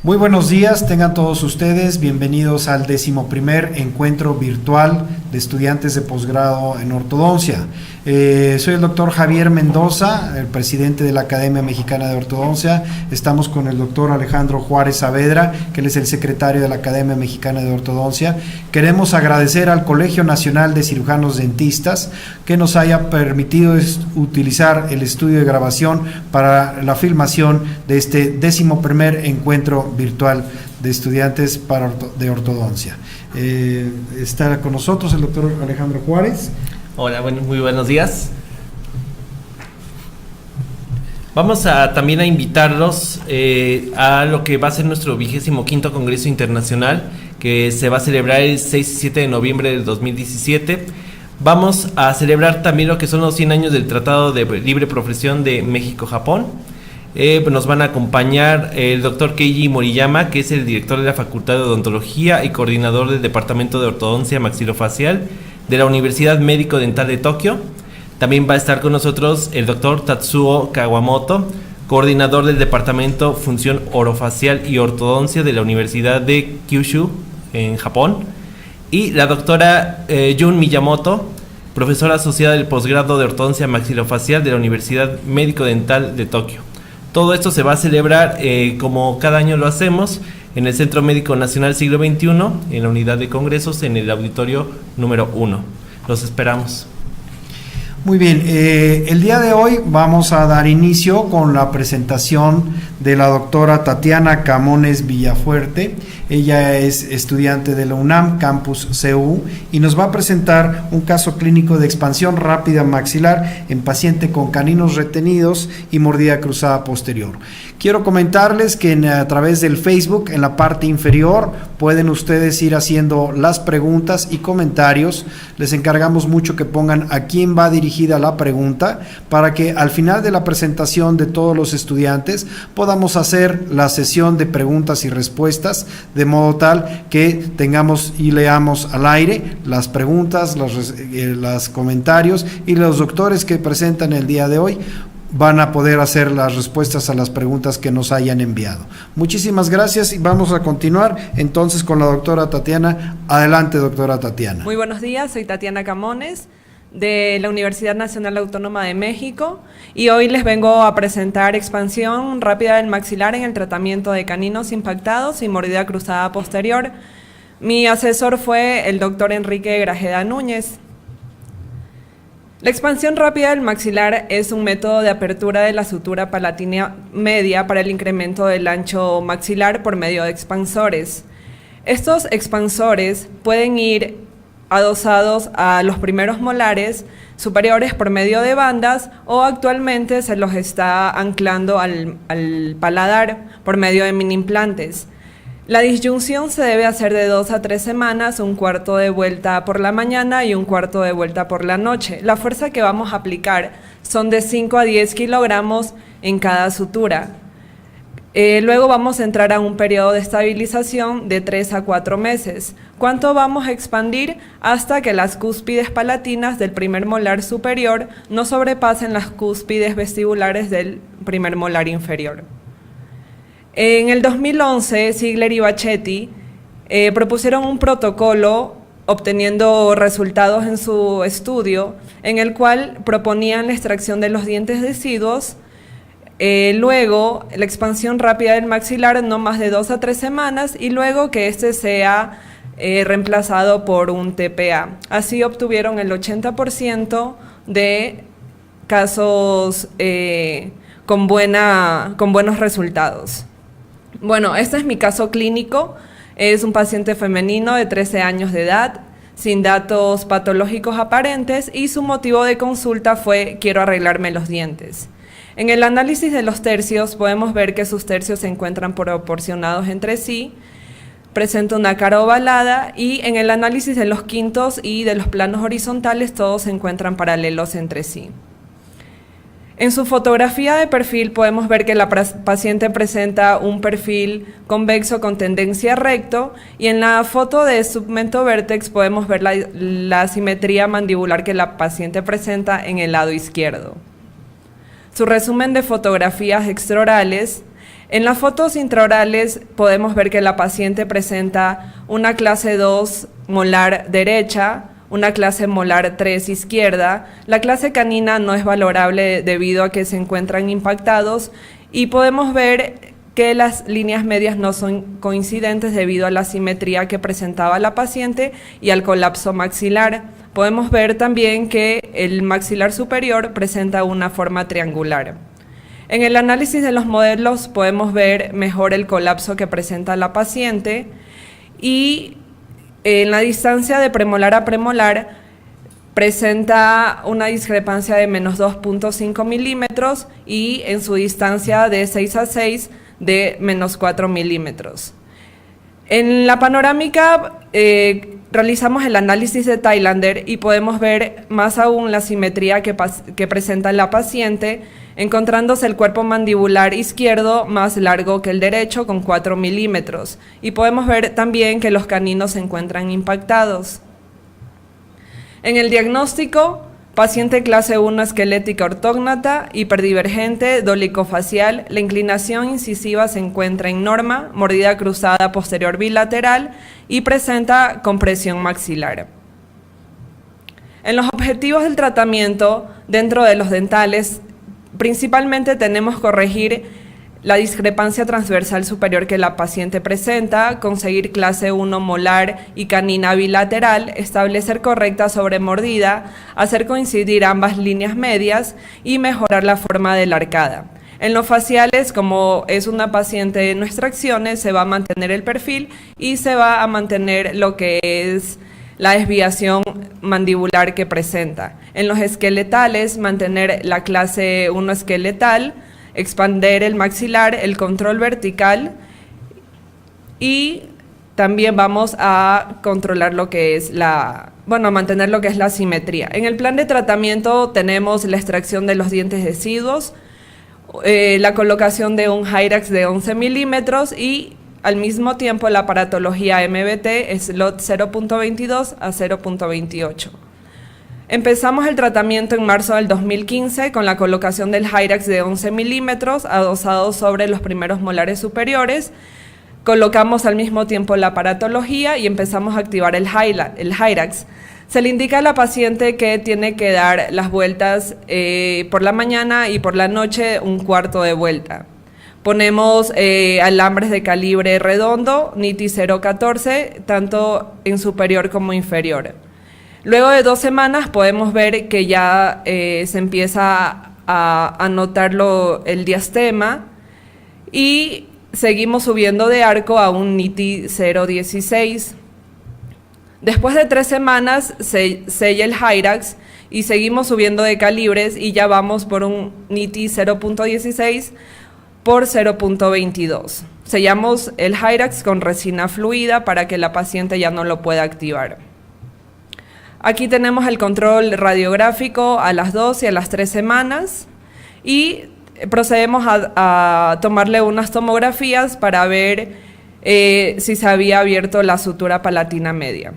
Muy buenos días, tengan todos ustedes bienvenidos al 11º encuentro virtual de estudiantes de posgrado en ortodoncia. Soy el doctor Javier Mendoza, el presidente de la Academia Mexicana de Ortodoncia. Estamos con el doctor Alejandro Juárez Saavedra, que él es el secretario de la Academia Mexicana de Ortodoncia. Queremos agradecer al Colegio Nacional de Cirujanos Dentistas que nos haya permitido utilizar el estudio de grabación para la filmación de este 11º encuentro virtual de estudiantes de ortodoncia. Está con nosotros el doctor Alejandro Juárez. Hola, muy buenos días. Vamos también a invitarlos a lo que va a ser nuestro 25º Congreso Internacional, que se va a celebrar el 6 y 7 de noviembre del 2017. Vamos a celebrar también lo que son los 100 años del Tratado de Libre Profesión de México-Japón. Nos van a acompañar el doctor Keiji Moriyama, que es el director de la Facultad de Odontología y coordinador del Departamento de Ortodoncia Maxilofacial de la Universidad Médico Dental de Tokio. También va a estar con nosotros el doctor Tatsuo Kawamoto, coordinador del Departamento Función Orofacial y Ortodoncia de la Universidad de Kyushu en Japón, y la doctora Jun Miyamoto, profesora asociada del posgrado de Ortodoncia Maxilofacial de la Universidad Médico Dental de Tokio. Todo esto se va a celebrar, como cada año lo hacemos, en el Centro Médico Nacional Siglo XXI, en la unidad de congresos, en el auditorio número 1. Los esperamos. Muy bien, el día de hoy vamos a dar inicio con la presentación de la doctora Tatiana Camones Villafuerte. Ella es estudiante de la UNAM Campus CU y nos va a presentar un caso clínico de expansión rápida maxilar en paciente con caninos retenidos y mordida cruzada posterior. Quiero comentarles que a través del Facebook, en la parte inferior, pueden ustedes ir haciendo las preguntas y comentarios. Les encargamos mucho que pongan a quién va dirigida la pregunta para que al final de la presentación de todos los estudiantes podamos hacer la sesión de preguntas y respuestas, de modo tal que tengamos y leamos al aire las preguntas, los comentarios, y los doctores que presentan el día de hoy van a poder hacer las respuestas a las preguntas que nos hayan enviado. Muchísimas gracias y vamos a continuar entonces con la doctora Tatiana. Adelante, doctora Tatiana. Muy buenos días, soy Tatiana Camones de la Universidad Nacional Autónoma de México y hoy les vengo a presentar expansión rápida del maxilar en el tratamiento de caninos impactados y mordida cruzada posterior. Mi asesor fue el doctor Enrique Grajeda Núñez. La expansión rápida del maxilar es un método de apertura de la sutura palatina media para el incremento del ancho maxilar por medio de expansores. Estos expansores pueden ir adosados a los primeros molares superiores por medio de bandas, o actualmente se los está anclando al paladar por medio de mini implantes. La disyunción se debe hacer de 2 a 3 semanas, un cuarto de vuelta por la mañana y un cuarto de vuelta por la noche. La fuerza que vamos a aplicar son de 5 a 10 kilogramos en cada sutura. Luego vamos a entrar a un periodo de estabilización de 3 a 4 meses. ¿Cuánto vamos a expandir? Hasta que las cúspides palatinas del primer molar superior no sobrepasen las cúspides vestibulares del primer molar inferior. En el 2011, Ziegler y Bacchetti propusieron un protocolo obteniendo resultados en su estudio, en el cual proponían la extracción de los dientes deciduos, luego la expansión rápida del maxilar no más de 2 a 3 semanas y luego que este sea reemplazado por un TPA. Así obtuvieron el 80% de casos con buenos resultados. Bueno, este es mi caso clínico. Es un paciente femenino de 13 años de edad, sin datos patológicos aparentes, y su motivo de consulta fue: quiero arreglarme los dientes. En el análisis de los tercios podemos ver que sus tercios se encuentran proporcionados entre sí, presenta una cara ovalada, y en el análisis de los quintos y de los planos horizontales todos se encuentran paralelos entre sí. En su fotografía de perfil podemos ver que la paciente presenta un perfil convexo con tendencia recto, y en la foto de submento vértex podemos ver la simetría mandibular que la paciente presenta en el lado izquierdo. Su resumen de fotografías extraorales En las fotos intraorales podemos ver que la paciente presenta una clase 2 molar derecha, una clase molar 3 izquierda. La clase canina no es valorable debido a que se encuentran impactados y podemos ver que las líneas medias no son coincidentes debido a la simetría que presentaba la paciente y al colapso maxilar. Podemos ver también que el maxilar superior presenta una forma triangular. En el análisis de los modelos podemos ver mejor el colapso que presenta la paciente y en la distancia de premolar a premolar presenta una discrepancia de menos 2.5 milímetros y en su distancia de 6 a 6 de menos 4 milímetros. En la panorámica realizamos el análisis de Thailander y podemos ver más aún la simetría que presenta la paciente, encontrándose el cuerpo mandibular izquierdo más largo que el derecho con 4 milímetros. Y podemos ver también que los caninos se encuentran impactados. En el diagnóstico, paciente clase 1 esquelética ortógnata, hiperdivergente, dolicofacial, la inclinación incisiva se encuentra en norma, mordida cruzada posterior bilateral y presenta compresión maxilar. En los objetivos del tratamiento, dentro de los dentales, principalmente tenemos que corregir la discrepancia transversal superior que la paciente presenta, conseguir clase 1 molar y canina bilateral, establecer correcta sobremordida, hacer coincidir ambas líneas medias y mejorar la forma de la arcada. En los faciales, como es una paciente de no extracciones, se va a mantener el perfil y se va a mantener lo que es la desviación mandibular que presenta. En los esqueletales, mantener la clase 1 esqueletal, expander el maxilar, el control vertical y también vamos a controlar lo que es mantener lo que es la simetría. En el plan de tratamiento tenemos la extracción de los dientes deciduos, la colocación de un Hyrax de 11 milímetros y al mismo tiempo la aparatología MBT slot 0.22 a 0.28. Empezamos el tratamiento en marzo del 2015 con la colocación del Hyrax de 11 milímetros adosado sobre los primeros molares superiores. Colocamos al mismo tiempo la aparatología y empezamos a activar el Hyrax. Se le indica a la paciente que tiene que dar las vueltas por la mañana y por la noche un cuarto de vuelta. Ponemos alambres de calibre redondo, NITI 0.14, tanto en superior como inferior. Luego de 2 semanas podemos ver que ya se empieza a notar el diastema y seguimos subiendo de arco a un NITI 0.16. Después de 3 semanas se sella el Hyrax y seguimos subiendo de calibres y ya vamos por un NITI 0.16 por 0.22. Sellamos el Hyrax con resina fluida para que la paciente ya no lo pueda activar. Aquí tenemos el control radiográfico a las 2 y a las 3 semanas y procedemos a tomarle unas tomografías para ver si se había abierto la sutura palatina media.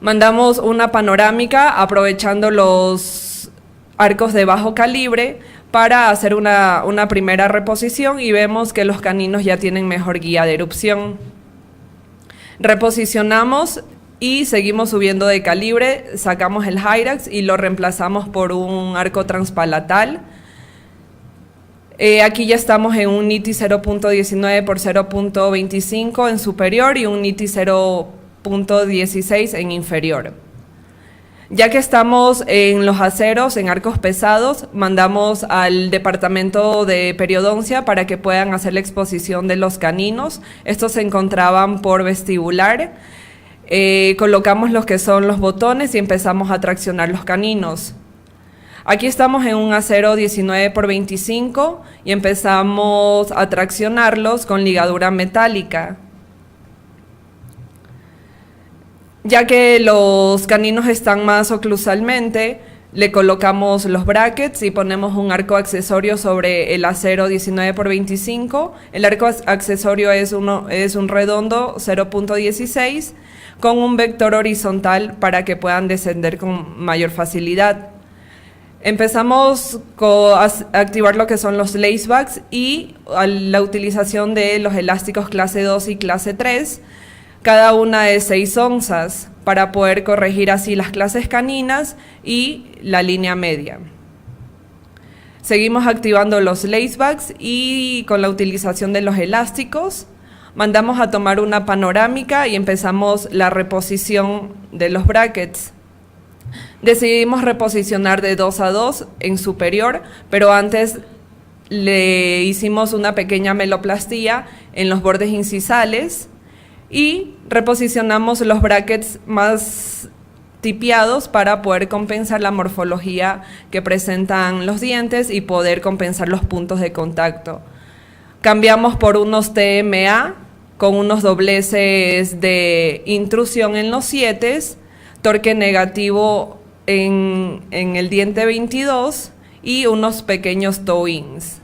Mandamos una panorámica aprovechando los arcos de bajo calibre para hacer una primera reposición y vemos que los caninos ya tienen mejor guía de erupción. Reposicionamos y seguimos subiendo de calibre, sacamos el Hyrax y lo reemplazamos por un arco transpalatal. Aquí ya estamos en un NITI 0.19 por 0.25 en superior y un NITI 0.16 en inferior. Ya que estamos en los aceros, en arcos pesados, mandamos al departamento de periodoncia para que puedan hacer la exposición de los caninos. Estos se encontraban por vestibular. Colocamos los que son los botones y empezamos a traccionar los caninos. Aquí estamos en un acero 19 por 25 y empezamos a traccionarlos con ligadura metálica. Ya que los caninos están más oclusalmente, le colocamos los brackets y ponemos un arco accesorio sobre el acero 19 por 25. El arco accesorio es un redondo 0.16 con un vector horizontal para que puedan descender con mayor facilidad. Empezamos a activar lo que son los lacebacks y la utilización de los elásticos clase 2 y clase 3, cada una de 6 onzas, para poder corregir así las clases caninas y la línea media. Seguimos activando los lacebacks y con la utilización de los elásticos mandamos a tomar una panorámica y empezamos la reposición de los brackets. Decidimos reposicionar de 2 a 2 en superior, pero antes le hicimos una pequeña meloplastía en los bordes incisales y reposicionamos los brackets más tipiados para poder compensar la morfología que presentan los dientes y poder compensar los puntos de contacto. Cambiamos por unos TMA con unos dobleces de intrusión en los 7, torque negativo en el diente 22 y unos pequeños toe-ins.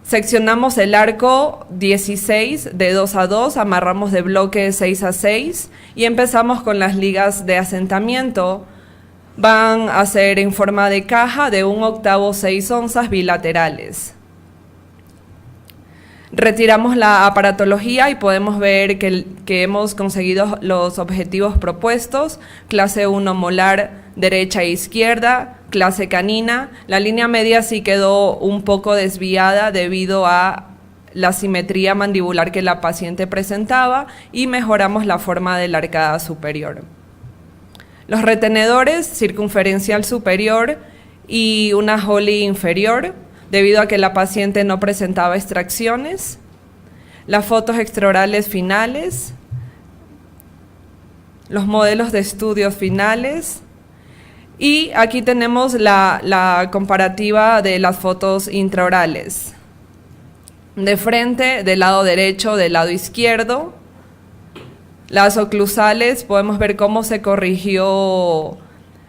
Seccionamos el arco 16 de 2 a 2, amarramos de bloque 6 a 6 y empezamos con las ligas de asentamiento. Van a ser en forma de caja de 1/8 6 onzas bilaterales. Retiramos la aparatología y podemos ver que hemos conseguido los objetivos propuestos: clase 1 molar derecha e izquierda, clase canina. La línea media sí quedó un poco desviada debido a la simetría mandibular que la paciente presentaba y mejoramos la forma de la arcada superior. Los retenedores circunferencial superior y una Holly inferior, debido a que la paciente no presentaba extracciones. Las fotos extraorales finales, los modelos de estudios finales, y aquí tenemos la comparativa de las fotos intraorales. De frente, del lado derecho, del lado izquierdo. Las oclusales, podemos ver cómo se corrigió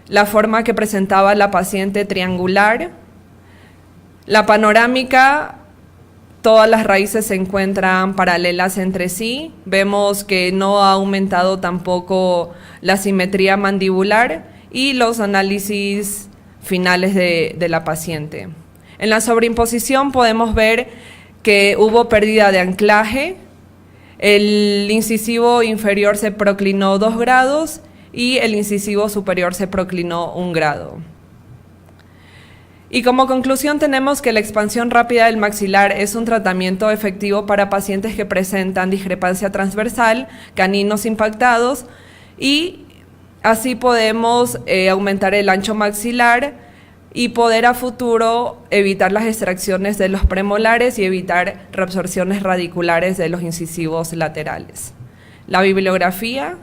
la forma que presentaba la paciente triangular. La panorámica, todas las raíces se encuentran paralelas entre sí. Vemos que no ha aumentado tampoco la simetría mandibular y los análisis finales de la paciente. En la sobreimposición podemos ver que hubo pérdida de anclaje. El incisivo inferior se proclinó 2 grados y el incisivo superior se proclinó 1 grado. Y como conclusión tenemos que la expansión rápida del maxilar es un tratamiento efectivo para pacientes que presentan discrepancia transversal, caninos impactados, y así podemos aumentar el ancho maxilar y poder a futuro evitar las extracciones de los premolares y evitar reabsorciones radiculares de los incisivos laterales. La bibliografía.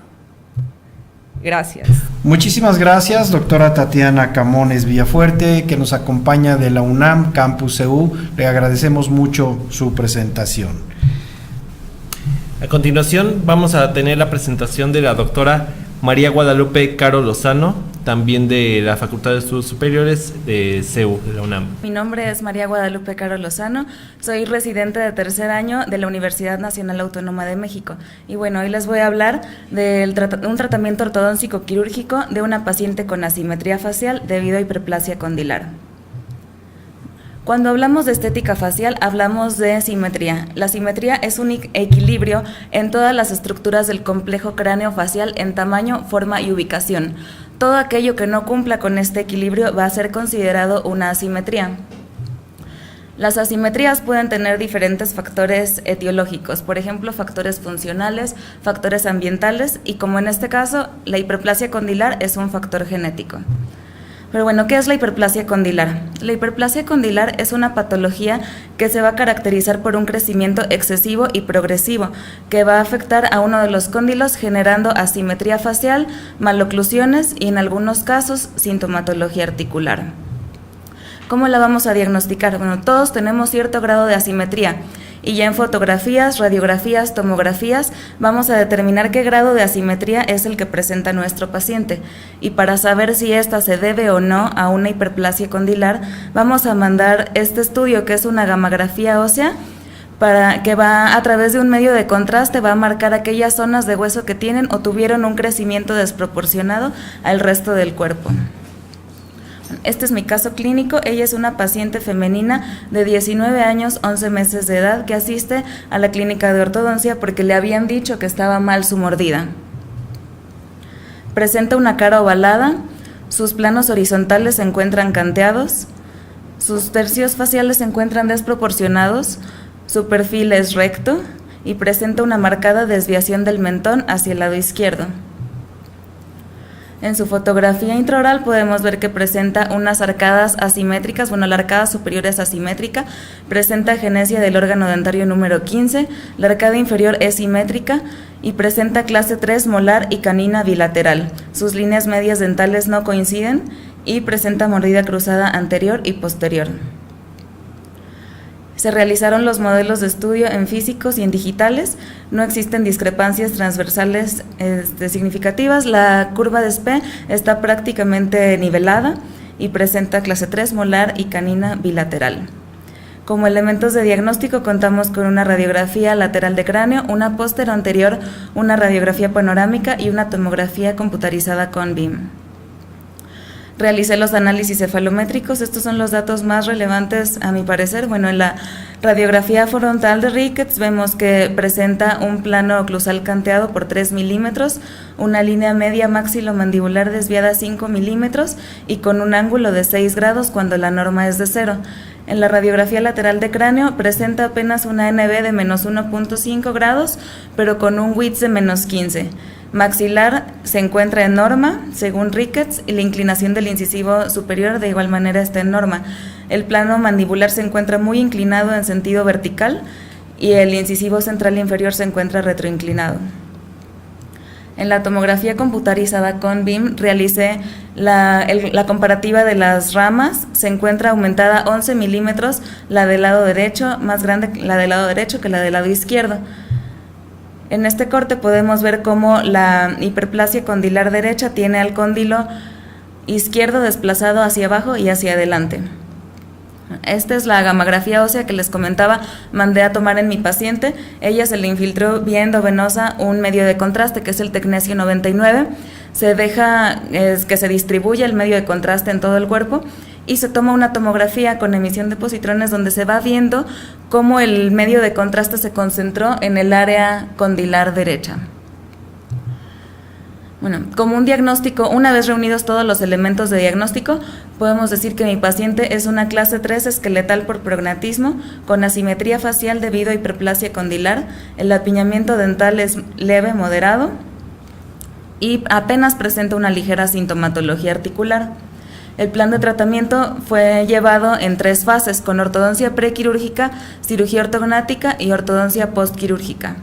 Gracias. Muchísimas gracias, doctora Tatiana Camones Villafuerte, que nos acompaña de la UNAM Campus EU. Le agradecemos mucho su presentación. A continuación vamos a tener la presentación de la doctora María Guadalupe Caro Lozano, también de la Facultad de Estudios Superiores de CEU, de la UNAM. Mi nombre es María Guadalupe Caro Lozano, soy residente de 3er año de la Universidad Nacional Autónoma de México. Y bueno, hoy les voy a hablar de un tratamiento ortodóntico quirúrgico de una paciente con asimetría facial debido a hiperplasia condilar. Cuando hablamos de estética facial, hablamos de simetría. La simetría es un equilibrio en todas las estructuras del complejo cráneo-facial en tamaño, forma y ubicación. Todo aquello que no cumpla con este equilibrio va a ser considerado una asimetría. Las asimetrías pueden tener diferentes factores etiológicos, por ejemplo, factores funcionales, factores ambientales y, como en este caso, la hiperplasia condilar es un factor genético. Pero bueno, ¿qué es la hiperplasia condilar? La hiperplasia condilar es una patología que se va a caracterizar por un crecimiento excesivo y progresivo, que va a afectar a uno de los cóndilos generando asimetría facial, maloclusiones y en algunos casos sintomatología articular. ¿Cómo la vamos a diagnosticar? Bueno, todos tenemos cierto grado de asimetría. Y ya en fotografías, radiografías, tomografías, vamos a determinar qué grado de asimetría es el que presenta nuestro paciente. Y para saber si esta se debe o no a una hiperplasia condilar, vamos a mandar este estudio, que es una gammagrafía ósea, para que va a través de un medio de contraste, va a marcar aquellas zonas de hueso que tienen o tuvieron un crecimiento desproporcionado al resto del cuerpo. Este es mi caso clínico. Ella es una paciente femenina de 19 años, 11 meses de edad, que asiste a la clínica de ortodoncia porque le habían dicho que estaba mal su mordida. Presenta una cara ovalada, sus planos horizontales se encuentran canteados, sus tercios faciales se encuentran desproporcionados, su perfil es recto y presenta una marcada desviación del mentón hacia el lado izquierdo. En su fotografía intraoral podemos ver que presenta unas arcadas asimétricas, la arcada superior es asimétrica, presenta agenesia del órgano dentario número 15, la arcada inferior es simétrica y presenta clase 3 molar y canina bilateral. Sus líneas medias dentales no coinciden y presenta mordida cruzada anterior y posterior. Se realizaron los modelos de estudio en físicos y en digitales. No existen discrepancias transversales significativas. La curva de SPE está prácticamente nivelada y presenta clase 3 molar y canina bilateral. Como elementos de diagnóstico contamos con una radiografía lateral de cráneo, una póstero anterior, una radiografía panorámica y una tomografía computarizada con BIM. Realicé los análisis cefalométricos, estos son los datos más relevantes a mi parecer. En la radiografía frontal de Ricketts vemos que presenta un plano oclusal canteado por 3 milímetros, una línea media maxilomandibular desviada 5 milímetros y con un ángulo de 6 grados cuando la norma es de 0. En la radiografía lateral de cráneo presenta apenas una NB de menos 1.5 grados, pero con un Width de menos 15. Maxilar se encuentra en norma, según Ricketts, y la inclinación del incisivo superior de igual manera está en norma. El plano mandibular se encuentra muy inclinado en sentido vertical y el incisivo central inferior se encuentra retroinclinado. En la tomografía computarizada con BIM realicé la comparativa de las ramas. Se encuentra aumentada 11 milímetros la del lado derecho, más grande la del lado derecho que la del lado izquierdo. En este corte podemos ver cómo la hiperplasia condilar derecha tiene al cóndilo izquierdo desplazado hacia abajo y hacia adelante. Esta es la gamografía ósea que les comentaba, mandé a tomar en mi paciente. Ella se le infiltró vía endovenosa un medio de contraste que es el tecnesio 99. Se deja que se distribuya el medio de contraste en todo el cuerpo y se toma una tomografía con emisión de positrones donde se va viendo cómo el medio de contraste se concentró en el área condilar derecha. Como un diagnóstico, una vez reunidos todos los elementos de diagnóstico, podemos decir que mi paciente es una clase 3 esqueletal por prognatismo, con asimetría facial debido a hiperplasia condilar, el apiñamiento dental es leve, moderado, y apenas presenta una ligera sintomatología articular. El plan de tratamiento fue llevado en 3 fases, con ortodoncia prequirúrgica, cirugía ortognática y ortodoncia postquirúrgica.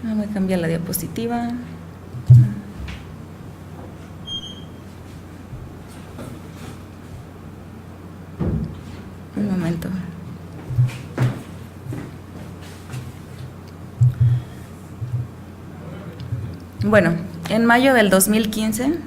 Voy a cambiar la diapositiva. Un momento. En mayo del 2015,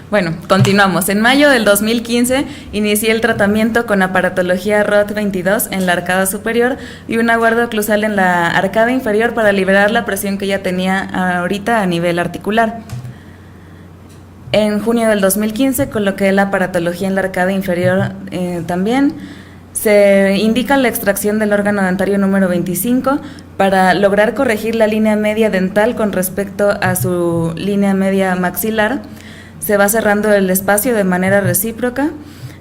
Bueno, continuamos. En mayo del 2015 inicié el tratamiento con aparatología ROT 22 en la arcada superior y una guarda oclusal en la arcada inferior para liberar la presión que ya tenía ahorita a nivel articular. En junio del 2015 coloqué la aparatología en la arcada inferior también. Se indica la extracción del órgano dentario número 25 para lograr corregir la línea media dental con respecto a su línea media maxilar. Se va cerrando el espacio de manera recíproca.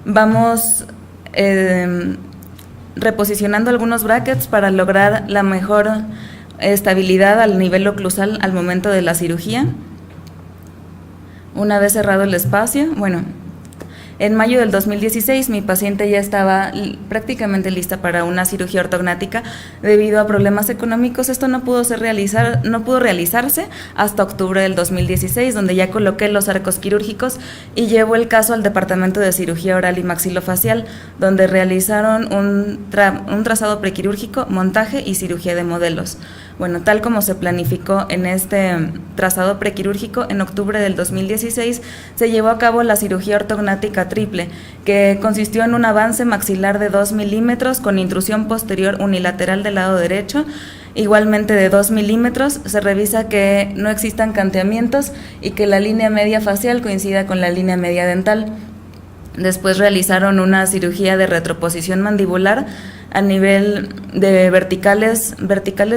Vamos reposicionando algunos brackets para lograr la mejor estabilidad al nivel oclusal al momento de la cirugía. Una vez cerrado el espacio, bueno, en mayo del 2016 mi paciente ya estaba prácticamente lista para una cirugía ortognática. Debido a problemas económicos esto no pudo realizarse hasta octubre del 2016, donde ya coloqué los arcos quirúrgicos y llevo el caso al departamento de cirugía oral y maxilofacial, donde realizaron un trazado prequirúrgico, montaje y cirugía de modelos. Bueno, tal como se planificó en este trazado prequirúrgico, en octubre del 2016 se llevó a cabo la cirugía ortognática triple, que consistió en un avance maxilar de 2 milímetros con intrusión posterior unilateral del lado derecho, igualmente de 2 milímetros. Se revisa que no existan canteamientos y que la línea media facial coincida con la línea media dental. Después realizaron una cirugía de retroposición mandibular a nivel de verticales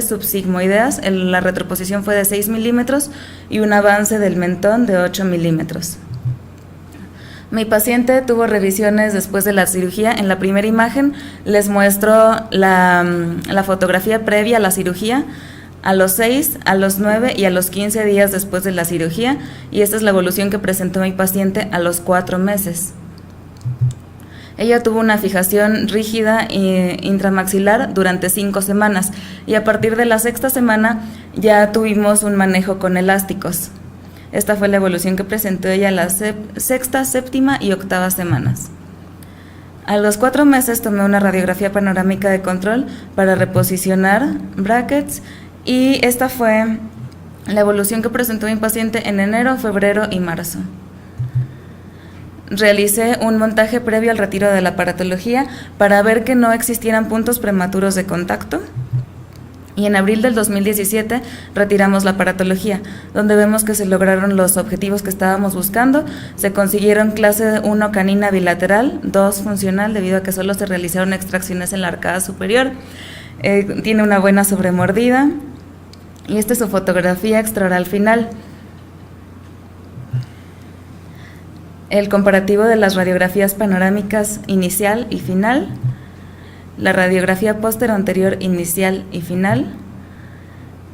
subsigmoideas. La retroposición fue de 6 milímetros y un avance del mentón de 8 milímetros. Mi paciente tuvo revisiones después de la cirugía. En la primera imagen les muestro la fotografía previa a la cirugía, a los 6, a los 9 y a los 15 días después de la cirugía, y esta es la evolución que presentó mi paciente a los 4 meses. Ella tuvo una fijación rígida intramaxilar durante 5 semanas y a partir de la 6ª semana ya tuvimos un manejo con elásticos. Esta fue la evolución que presentó ella en las 6ª, 7ª y 8ª semanas. A los 4 meses tomé una radiografía panorámica de control para reposicionar brackets y esta fue la evolución que presentó mi paciente en enero, febrero y marzo. Realicé un montaje previo al retiro de la aparatología para ver que no existieran puntos prematuros de contacto. Y en abril del 2017 retiramos la aparatología, donde vemos que se lograron los objetivos que estábamos buscando. Se consiguieron clase 1 canina bilateral, 2 funcional, debido a que solo se realizaron extracciones en la arcada superior. Tiene una buena sobremordida y esta es su fotografía extraoral final. El comparativo de las radiografías panorámicas inicial y final, la radiografía póstero anterior inicial y final,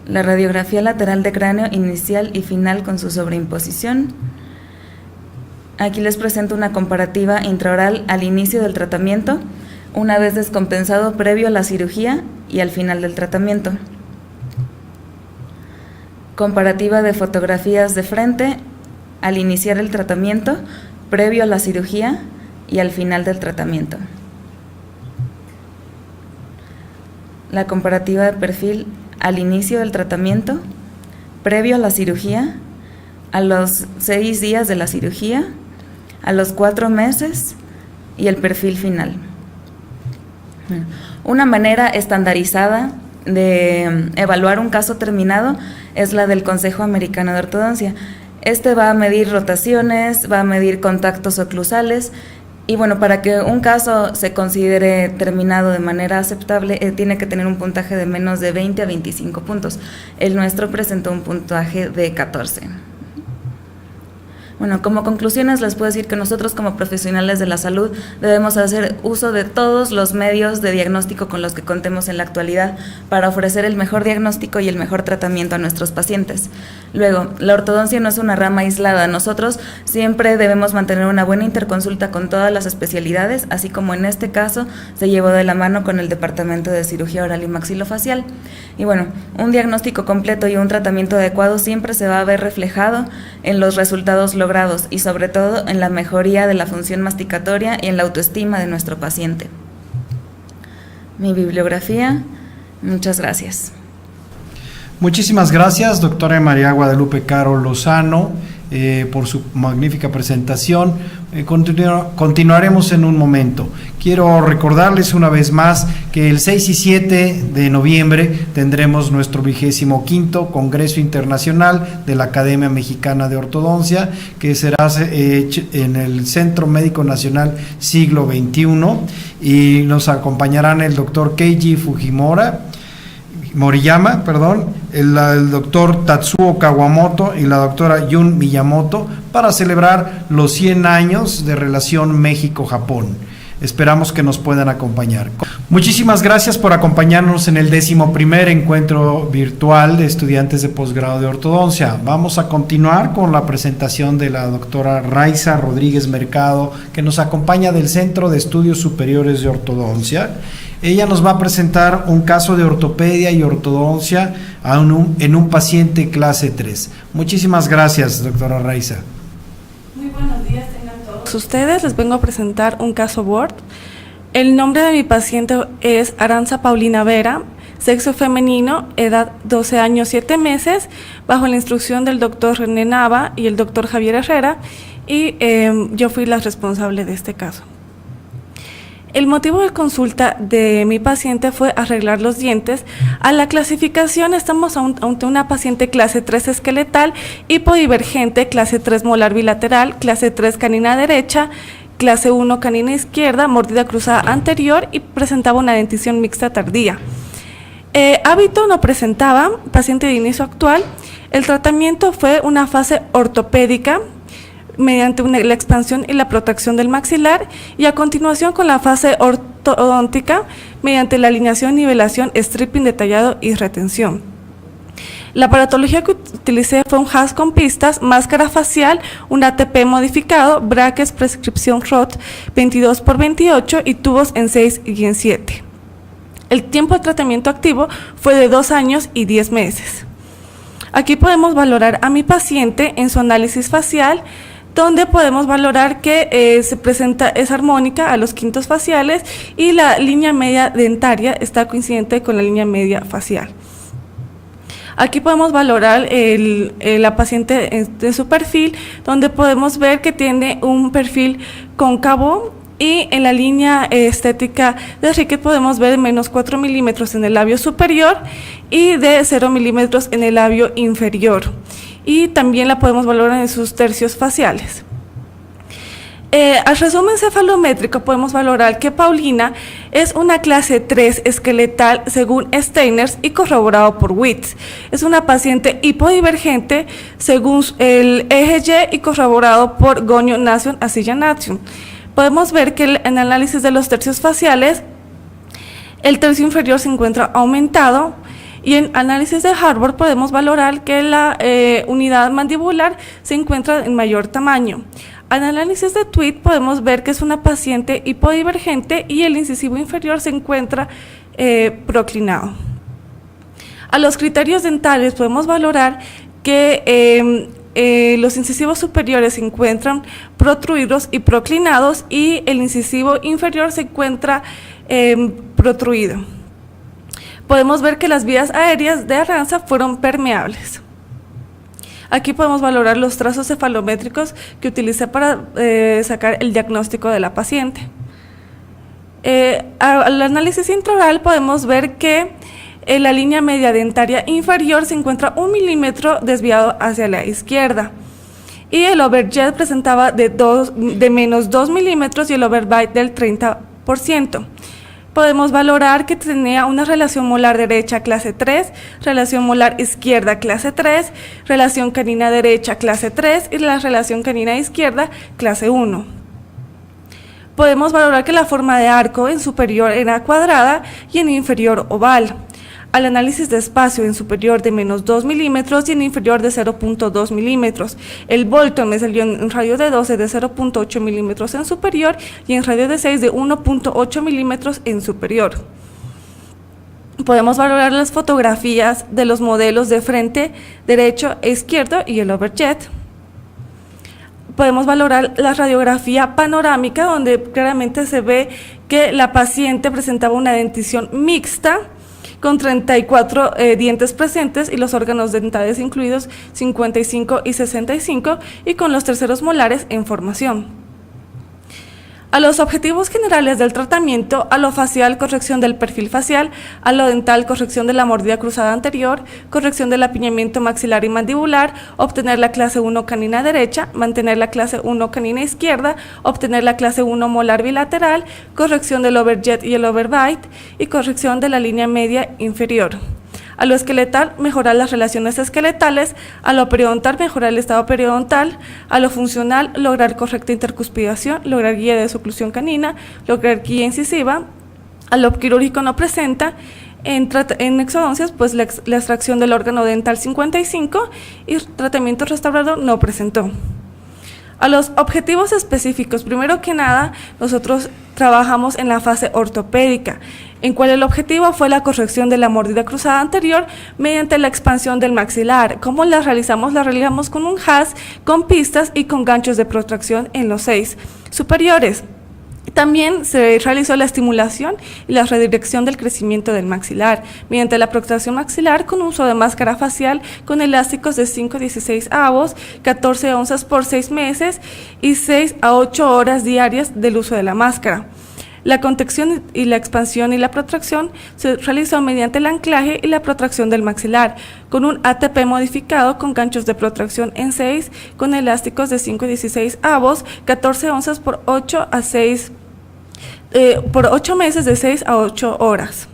la radiografía lateral de cráneo inicial y final con su sobreimposición. Aquí les presento una comparativa intraoral al inicio del tratamiento, una vez descompensado previo a la cirugía y al final del tratamiento. Comparativa de fotografías de frente al iniciar el tratamiento, previo a la cirugía y al final del tratamiento. La comparativa de perfil al inicio del tratamiento, previo a la cirugía, a los 6 días de la cirugía, a los 4 meses y el perfil final. Una manera estandarizada de evaluar un caso terminado es la del Consejo Americano de Ortodoncia. Este va a medir rotaciones, va a medir contactos oclusales y bueno, para que un caso se considere terminado de manera aceptable, tiene que tener un puntaje de menos de 20 a 25 puntos. El nuestro presentó un puntaje de 14. Bueno, como conclusiones les puedo decir que nosotros como profesionales de la salud debemos hacer uso de todos los medios de diagnóstico con los que contemos en la actualidad para ofrecer el mejor diagnóstico y el mejor tratamiento a nuestros pacientes. Luego, la ortodoncia no es una rama aislada. Nosotros siempre debemos mantener una buena interconsulta con todas las especialidades, así como en este caso se llevó de la mano con el Departamento de Cirugía Oral y Maxilofacial. Y bueno, un diagnóstico completo y un tratamiento adecuado siempre se va a ver reflejado en los resultados logrados y sobre todo en la mejoría de la función masticatoria y en la autoestima de nuestro paciente. Mi bibliografía, muchas gracias. Muchísimas gracias, doctora María Guadalupe Caro Lozano. por su magnífica presentación. Continuaremos en un momento. Quiero recordarles una vez más que el 6 y 7 de noviembre tendremos nuestro 25º Congreso Internacional de la Academia Mexicana de Ortodoncia, que será en el Centro Médico Nacional Siglo XXI, y nos acompañarán el doctor Keiji Moriyama, el doctor Tatsuo Kawamoto y la doctora Jun Miyamoto, para celebrar los 100 años de relación México-Japón. Esperamos que nos puedan acompañar. Muchísimas gracias por acompañarnos en el 11º encuentro virtual de estudiantes de posgrado de ortodoncia. Vamos a continuar con la presentación de la doctora Raiza Rodríguez Mercado, que nos acompaña del Centro de Estudios Superiores de Ortodoncia. Ella nos va a presentar un caso de ortopedia y ortodoncia en un paciente clase 3. Muchísimas gracias, doctora Raiza. Muy buenos días, tengan todos ustedes. Les vengo a presentar un caso Word. El nombre de mi paciente es Aranza Paulina Vera, sexo femenino, edad 12 años 7 meses, bajo la instrucción del doctor René Nava y el doctor Javier Herrera, y yo fui la responsable de este caso. El motivo de consulta de mi paciente fue arreglar los dientes. A la clasificación estamos ante una paciente clase 3 esqueletal, hipodivergente, clase 3 molar bilateral, clase 3 canina derecha, clase 1 canina izquierda, mordida cruzada anterior, y presentaba una dentición mixta tardía. Hábito no presentaba, paciente de inicio actual. El tratamiento fue una fase ortopédica, mediante la expansión y la protección del maxilar, y a continuación con la fase ortodóntica mediante la alineación, nivelación, stripping detallado y retención. La aparatología que utilicé fue un HAS con pistas, máscara facial, un ATP modificado, brackets, prescripción ROT 22×28 y tubos en 6 y en 7. El tiempo de tratamiento activo fue de 2 años y 10 meses. Aquí podemos valorar a mi paciente en su análisis facial, donde podemos valorar que se presenta es armónica a los quintos faciales y la línea media dentaria está coincidente con la línea media facial. Aquí podemos valorar la paciente de su perfil, donde podemos ver que tiene un perfil cóncavo, y en la línea estética de Rickett podemos ver menos 4 milímetros en el labio superior y de 0 milímetros en el labio inferior. Y también la podemos valorar en sus tercios faciales. Al resumen cefalométrico podemos valorar que Paulina es una clase 3 esqueletal según Steiners y corroborado por Witts. Es una paciente hipodivergente según el eje Y y corroborado por Gonio Nation Asilla Nation. Podemos ver que en el análisis de los tercios faciales, el tercio inferior se encuentra aumentado, y en análisis de Harvard podemos valorar que la unidad mandibular se encuentra en mayor tamaño. Al análisis de Tweed podemos ver que es una paciente hipodivergente y el incisivo inferior se encuentra proclinado. A los criterios dentales podemos valorar que los incisivos superiores se encuentran protruidos y proclinados, y el incisivo inferior se encuentra protruido. Podemos ver que las vías aéreas de Aranza fueron permeables. Aquí podemos valorar los trazos cefalométricos que utilicé para sacar el diagnóstico de la paciente. Al análisis intraoral podemos ver que la línea media dentaria inferior se encuentra 1 milímetro desviado hacia la izquierda, y el overjet presentaba de menos 2 milímetros y el overbite del 30%. Podemos valorar que tenía una relación molar derecha clase 3, relación molar izquierda clase 3, relación canina derecha clase 3 y la relación canina izquierda clase 1. Podemos valorar que la forma de arco en superior era cuadrada y en inferior oval. Al análisis de espacio en superior de menos 2 milímetros y en inferior de 0.2 milímetros. El Bolton me salió en radio de 12 de 0.8 milímetros en superior y en radio de 6 de 1.8 milímetros en superior. Podemos valorar las fotografías de los modelos de frente derecho e izquierdo y el overjet. Podemos valorar la radiografía panorámica, donde claramente se ve que la paciente presentaba una dentición mixta con 34 dientes presentes y los órganos dentales incluidos 55 y 65 y con los terceros molares en formación. A los objetivos generales del tratamiento: a lo facial, corrección del perfil facial; a lo dental, corrección de la mordida cruzada anterior; corrección del apiñamiento maxilar y mandibular; obtener la clase 1 canina derecha; mantener la clase 1 canina izquierda; obtener la clase 1 molar bilateral; corrección del overjet y el overbite; y corrección de la línea media inferior. A lo esqueletal, mejorar las relaciones esqueletales; a lo periodontal, mejorar el estado periodontal; a lo funcional, lograr correcta intercuspidación, lograr guía de oclusión canina, lograr guía incisiva; a lo quirúrgico no presenta en exodoncias, pues la extracción del órgano dental 55 y tratamiento restaurador no presentó. A los objetivos específicos: primero que nada, nosotros trabajamos en la fase ortopédica, en cual el objetivo fue la corrección de la mordida cruzada anterior mediante la expansión del maxilar. ¿Cómo la realizamos? La realizamos con un HAS, con pistas y con ganchos de protracción en los 6 superiores. También se realizó la estimulación y la redirección del crecimiento del maxilar mediante la protracción maxilar con uso de máscara facial con elásticos de 5/16 avos, 14 onzas por 6 meses y 6 a 8 horas diarias del uso de la máscara. La contención y la expansión y la protracción se realizó mediante el anclaje y la protracción del maxilar con un ATP modificado con ganchos de protracción en 6 con elásticos de 5/16 avos, 14 onzas por 8 meses de 6 a 8 horas.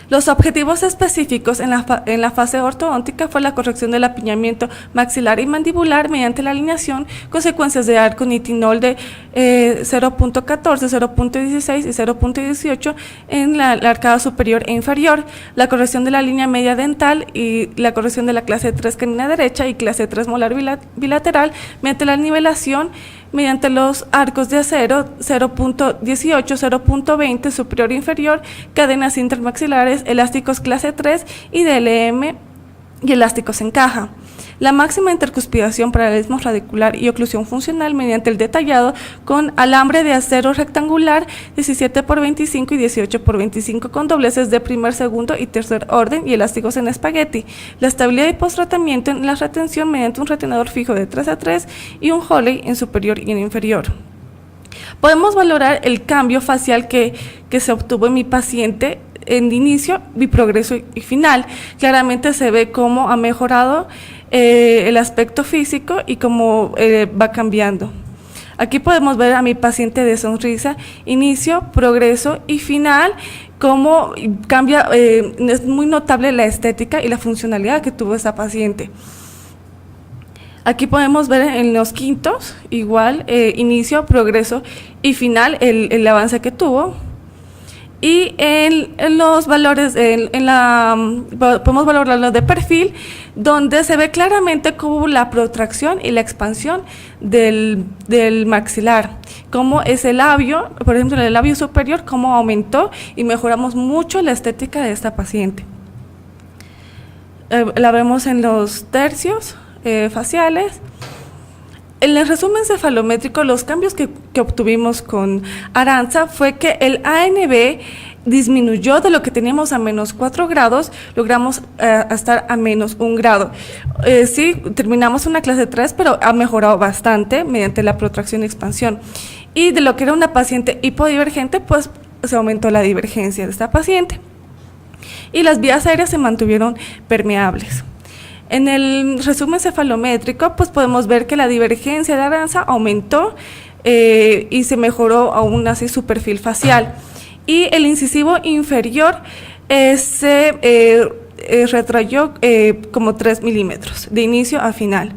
Los objetivos específicos en la fase ortodóntica fue la corrección del apiñamiento maxilar y mandibular mediante la alineación con secuencias de arco nitinol de 0.14, 0.16 y 0.18 en la arcada superior e inferior, la corrección de la línea media dental y la corrección de la clase 3 canina derecha y clase 3 molar bilateral mediante la nivelación mediante los arcos de acero 0.18, 0.20 superior e inferior, cadenas intermaxilares, elásticos clase 3 y DLM y elásticos en caja. La máxima intercuspidación, paralelismo radicular y oclusión funcional mediante el detallado con alambre de acero rectangular 17x25 y 18x25 con dobleces de primer, segundo y tercer orden y elásticos en espagueti. La estabilidad y post-tratamiento en la retención mediante un retenedor fijo de 3x3 y un Holey en superior y en inferior. Podemos valorar el cambio facial que se obtuvo en mi paciente en inicio, mi progreso y final. Claramente se ve cómo ha mejorado el aspecto físico y cómo va cambiando. Aquí podemos ver a mi paciente de sonrisa, inicio, progreso y final, cómo cambia, es muy notable la estética y la funcionalidad que tuvo esta paciente. Aquí podemos ver en los quintos, igual, inicio, progreso y final, el avance que tuvo. Y en los valores, podemos valorarlo de perfil, donde se ve claramente cómo la protracción y la expansión del maxilar, cómo es el labio, por ejemplo, en el labio superior, cómo aumentó y mejoramos mucho la estética de esta paciente. La vemos en los tercios faciales. En el resumen cefalométrico, los cambios que obtuvimos con Arantxa fue que el ANB disminuyó de lo que teníamos a -4 grados, logramos estar a -1 grado. Sí, terminamos una clase 3, pero ha mejorado bastante mediante la protracción y expansión. Y de lo que era una paciente hipodivergente, pues se aumentó la divergencia de esta paciente. Y las vías aéreas se mantuvieron permeables. En el resumen cefalométrico, pues podemos ver que la divergencia de Arantxa aumentó y se mejoró aún así su perfil facial. Y el incisivo inferior se retrayó como 3 milímetros de inicio a final.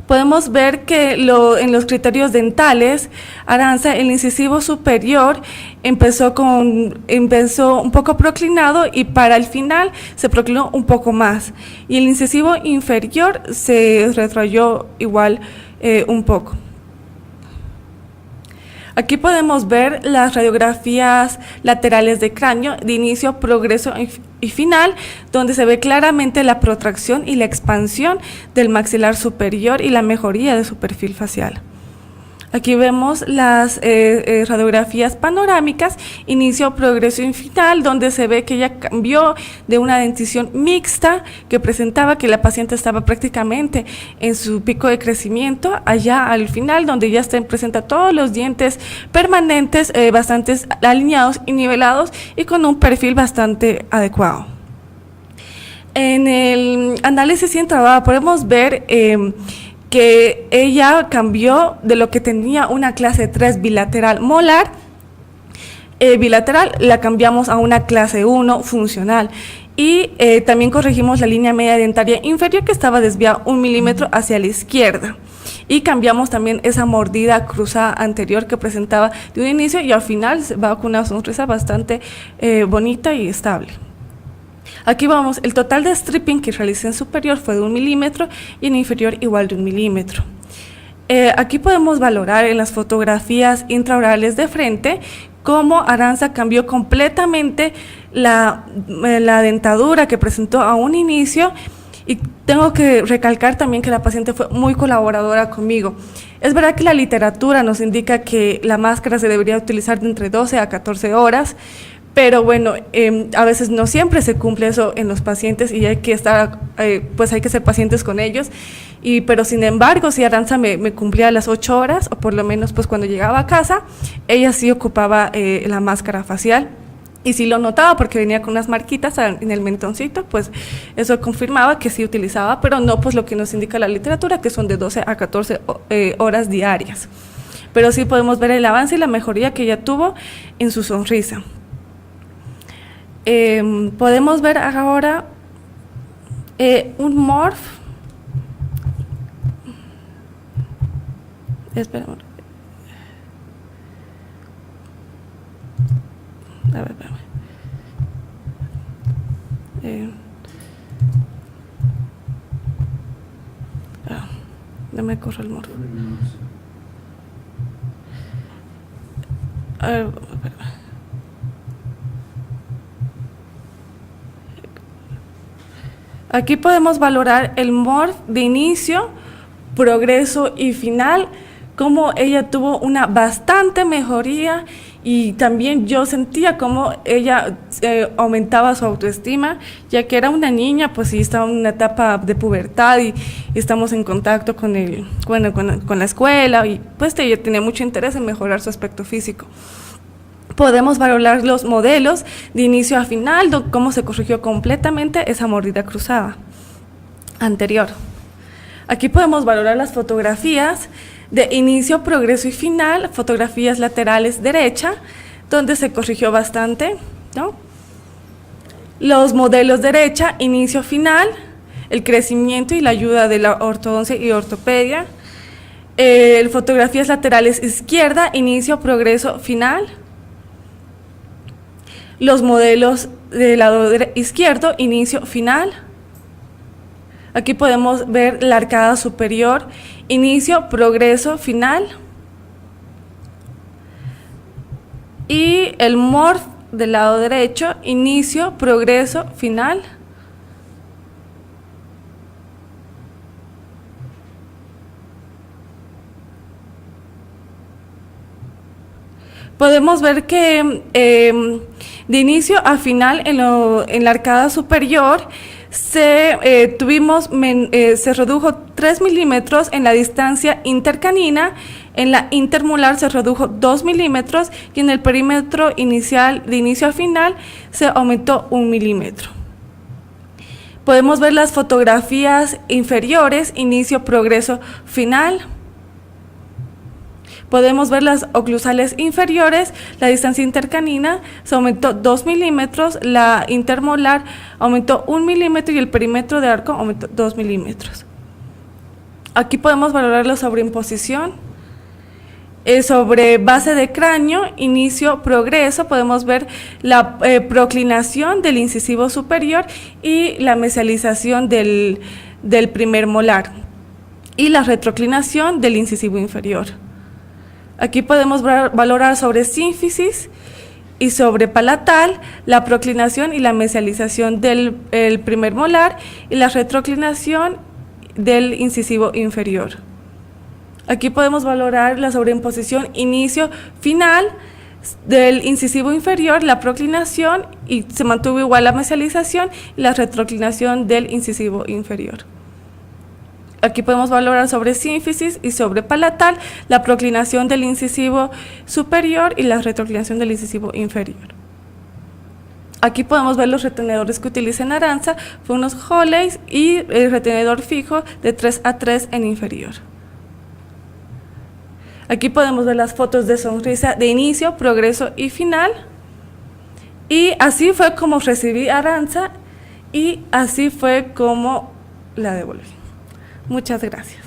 Podemos ver que en los criterios dentales, Arantxa, el incisivo superior empezó un poco proclinado y para el final se proclinó un poco más. Y el incisivo inferior se retrayó igual un poco. Aquí podemos ver las radiografías laterales de cráneo de inicio, progreso y final, donde se ve claramente la protracción y la expansión del maxilar superior y la mejoría de su perfil facial. Aquí vemos las radiografías panorámicas, inicio, progreso y final, donde se ve que ella cambió de una dentición mixta que presentaba que la paciente estaba prácticamente en su pico de crecimiento, allá al final, donde ya presenta todos los dientes permanentes, bastante alineados y nivelados y con un perfil bastante adecuado. En el análisis intraoral podemos ver que ella cambió de lo que tenía una clase 3 bilateral molar, bilateral, la cambiamos a una clase 1 funcional. Y también corregimos la línea media dentaria inferior que estaba desviada 1 milímetro hacia la izquierda. Y cambiamos también esa mordida cruzada anterior que presentaba de un inicio y al final va con una sonrisa bastante bonita y estable. Aquí vamos, el total de stripping que realicé en superior fue de 1 milímetro y en inferior igual de 1 milímetro. Aquí podemos valorar en las fotografías intraorales de frente cómo Aranza cambió completamente la dentadura que presentó a un inicio, y tengo que recalcar también que la paciente fue muy colaboradora conmigo. Es verdad que la literatura nos indica que la máscara se debería utilizar de entre 12 a 14 horas, pero bueno, a veces no siempre se cumple eso en los pacientes y hay que estar, pues hay que ser pacientes con ellos. Pero sin embargo, si Aranza me cumplía las 8 horas, o por lo menos pues cuando llegaba a casa, ella sí ocupaba la máscara facial. Y sí lo notaba porque venía con unas marquitas en el mentoncito, pues eso confirmaba que sí utilizaba, pero no pues lo que nos indica la literatura, que son de 12 a 14 horas diarias. Pero sí podemos ver el avance y la mejoría que ella tuvo en su sonrisa. Podemos ver ahora un morph. Espera. A ver, espérame. No me corro el morph. Aquí podemos valorar el morph de inicio, progreso y final, cómo ella tuvo una bastante mejoría y también yo sentía cómo ella aumentaba su autoestima, ya que era una niña, pues sí estaba en una etapa de pubertad y estamos en contacto con la escuela y pues ella tenía mucho interés en mejorar su aspecto físico. Podemos valorar los modelos de inicio a final, cómo se corrigió completamente esa mordida cruzada anterior. Aquí podemos valorar las fotografías de inicio, progreso y final, fotografías laterales derecha, donde se corrigió bastante, ¿no? Los modelos derecha, inicio, final, el crecimiento y la ayuda de la ortodoncia y ortopedia. Fotografías laterales izquierda, inicio, progreso, final. Los modelos del lado izquierdo, inicio, final. Aquí podemos ver la arcada superior, inicio, progreso, final. Y el morph del lado derecho, inicio, progreso, final. Podemos ver que de inicio a final en la arcada superior se redujo 3 milímetros en la distancia intercanina, en la intermolar se redujo 2 milímetros y en el perímetro inicial de inicio a final se aumentó 1 milímetro. Podemos ver las fotografías inferiores, inicio, progreso, final. Podemos ver las oclusales inferiores, la distancia intercanina se aumentó 2 milímetros, la intermolar aumentó 1 milímetro y el perímetro de arco aumentó 2 milímetros. Aquí podemos valorar la sobreimposición. Sobre base de cráneo, inicio, progreso, podemos ver la proclinación del incisivo superior y la mesialización del primer molar y la retroclinación del incisivo inferior. Aquí podemos valorar sobre sínfisis y sobre palatal la proclinación y la mesialización del primer molar y la retroclinación del incisivo inferior. Aquí podemos valorar la sobreimposición inicio-final del incisivo inferior, la proclinación, y se mantuvo igual la mesialización y la retroclinación del incisivo inferior. Aquí podemos valorar sobre sínfisis y sobre palatal, la proclinación del incisivo superior y la retroclinación del incisivo inferior. Aquí podemos ver los retenedores que utiliza Arantxa, fue unos Holeys y el retenedor fijo de 3A3 en inferior. Aquí podemos ver las fotos de sonrisa de inicio, progreso y final. Y así fue como recibí a Arantxa y así fue como la devolví. Muchas gracias.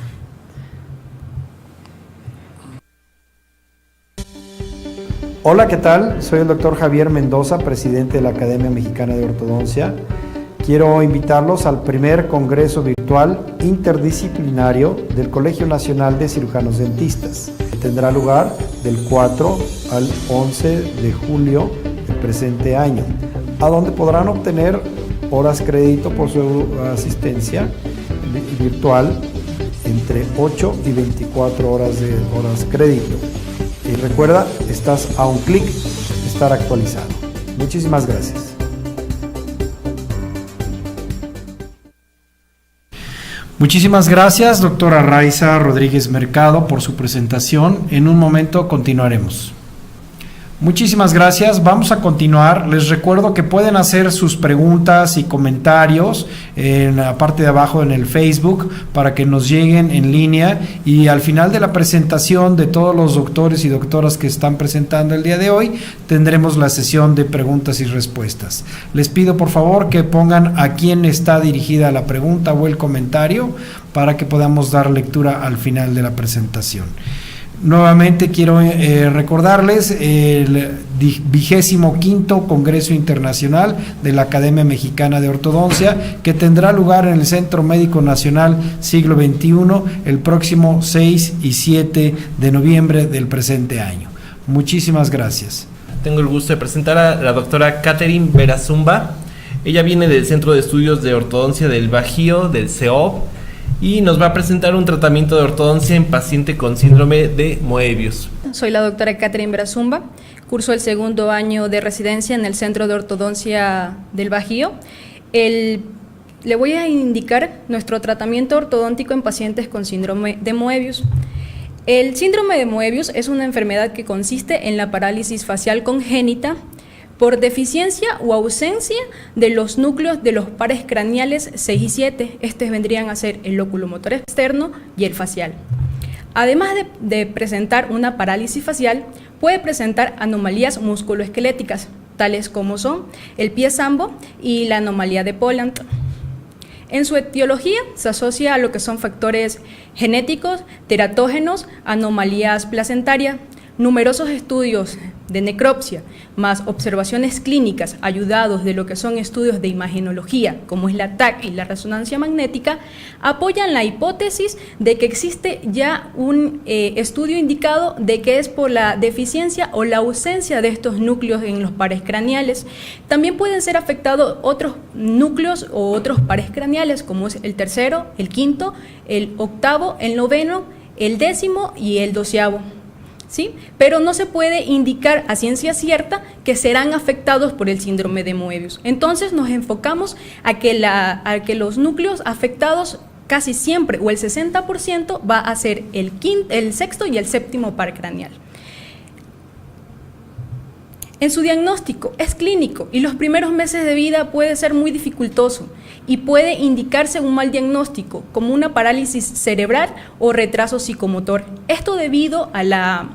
Hola, ¿qué tal? Soy el doctor Javier Mendoza, presidente de la Academia Mexicana de Ortodoncia. Quiero invitarlos al primer Congreso Virtual Interdisciplinario del Colegio Nacional de Cirujanos Dentistas, que tendrá lugar del 4 al 11 de julio del presente año, a donde podrán obtener horas crédito por su asistencia virtual entre 8 y 24 horas de horas crédito. Y recuerda, estás a un clic de estar actualizado. Muchísimas gracias. Muchísimas gracias, doctora Raiza Rodríguez Mercado, por su presentación. En un momento continuaremos. Muchísimas gracias. Vamos a continuar. Les recuerdo que pueden hacer sus preguntas y comentarios en la parte de abajo en el Facebook para que nos lleguen en línea, y al final de la presentación de todos los doctores y doctoras que están presentando el día de hoy tendremos la sesión de preguntas y respuestas. Les pido por favor que pongan a quién está dirigida la pregunta o el comentario para que podamos dar lectura al final de la presentación. Nuevamente quiero recordarles el 25º Congreso Internacional de la Academia Mexicana de Ortodoncia, que tendrá lugar en el Centro Médico Nacional Siglo XXI el próximo 6 y 7 de noviembre del presente año. Muchísimas gracias. Tengo el gusto de presentar a la doctora Catherine Vera Zumba. Ella viene del Centro de Estudios de Ortodoncia del Bajío, del CEOB, y nos va a presentar un tratamiento de ortodoncia en paciente con síndrome de Moebius. Soy la doctora Catherine Vera Zumba, curso el segundo año de residencia en el Centro de Ortodoncia del Bajío. Le voy a indicar nuestro tratamiento ortodóntico en pacientes con síndrome de Moebius. El síndrome de Moebius es una enfermedad que consiste en la parálisis facial congénita por deficiencia o ausencia de los núcleos de los pares craneales 6 y 7. Estos vendrían a ser el lóculo motor externo y el facial. Además de presentar una parálisis facial, puede presentar anomalías musculoesqueléticas, tales como son el pie zambo y la anomalía de Poland. En su etiología se asocia a lo que son factores genéticos, teratógenos, anomalías placentarias. Numerosos estudios de necropsia más observaciones clínicas ayudados de lo que son estudios de imagenología, como es la TAC y la resonancia magnética, apoyan la hipótesis de que existe ya un estudio indicado de que es por la deficiencia o la ausencia de estos núcleos en los pares craneales. También pueden ser afectados otros núcleos o otros pares craneales, como es el tercero, el quinto, el octavo, el noveno, el 10º y el 12º. ¿Sí? Pero no se puede indicar a ciencia cierta que serán afectados por el síndrome de Moebius. Entonces nos enfocamos a que los núcleos afectados casi siempre, o el 60%, va a ser el sexto y el séptimo par craneal. En su diagnóstico es clínico y los primeros meses de vida puede ser muy dificultoso y puede indicarse un mal diagnóstico como una parálisis cerebral o retraso psicomotor. Esto debido a la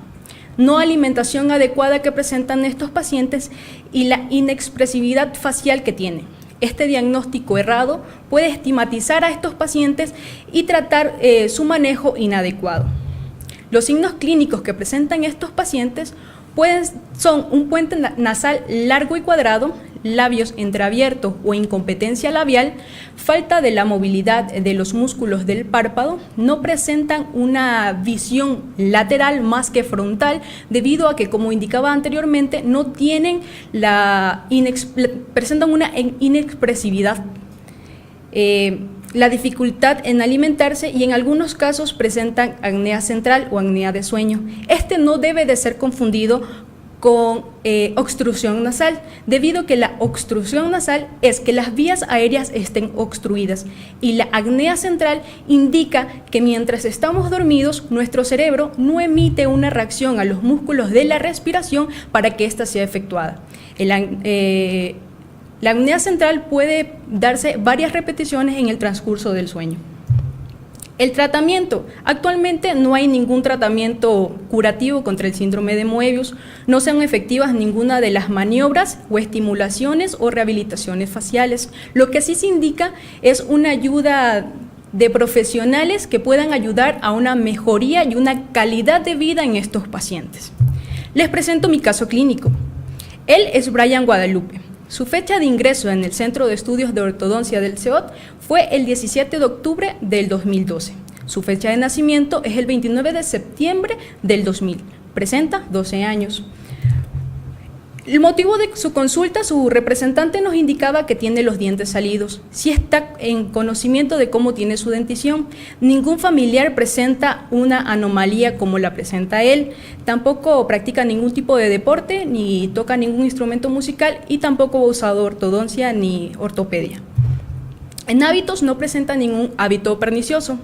no alimentación adecuada que presentan estos pacientes y la inexpresividad facial que tienen. Este diagnóstico errado puede estigmatizar a estos pacientes y tratar su manejo inadecuado. Los signos clínicos que presentan estos pacientes son un puente nasal largo y cuadrado, labios entreabiertos o incompetencia labial, falta de la movilidad de los músculos del párpado, no presentan una visión lateral más que frontal, debido a que, como indicaba anteriormente, no tienen presentan una inexpresividad. la dificultad en alimentarse y en algunos casos presentan apnea central o apnea de sueño. Este no debe de ser confundido con obstrucción nasal, debido a que la obstrucción nasal es que las vías aéreas estén obstruidas y la apnea central indica que mientras estamos dormidos, nuestro cerebro no emite una reacción a los músculos de la respiración para que ésta sea efectuada. La apnea central puede darse varias repeticiones en el transcurso del sueño. El tratamiento. Actualmente no hay ningún tratamiento curativo contra el síndrome de Moebius. No son efectivas ninguna de las maniobras o estimulaciones o rehabilitaciones faciales. Lo que sí se indica es una ayuda de profesionales que puedan ayudar a una mejoría y una calidad de vida en estos pacientes. Les presento mi caso clínico. Él es Brian Guadalupe. Su fecha de ingreso en el Centro de Estudios de Ortodoncia del CEOT fue el 17 de octubre del 2012. Su fecha de nacimiento es el 29 de septiembre del 2000. Presenta 12 años. El motivo de su consulta, su representante nos indicaba que tiene los dientes salidos. Sí está en conocimiento de cómo tiene su dentición. Ningún familiar presenta una anomalía como la presenta él. Tampoco practica ningún tipo de deporte, ni toca ningún instrumento musical y tampoco ha usado ortodoncia ni ortopedia. En hábitos no presenta ningún hábito pernicioso.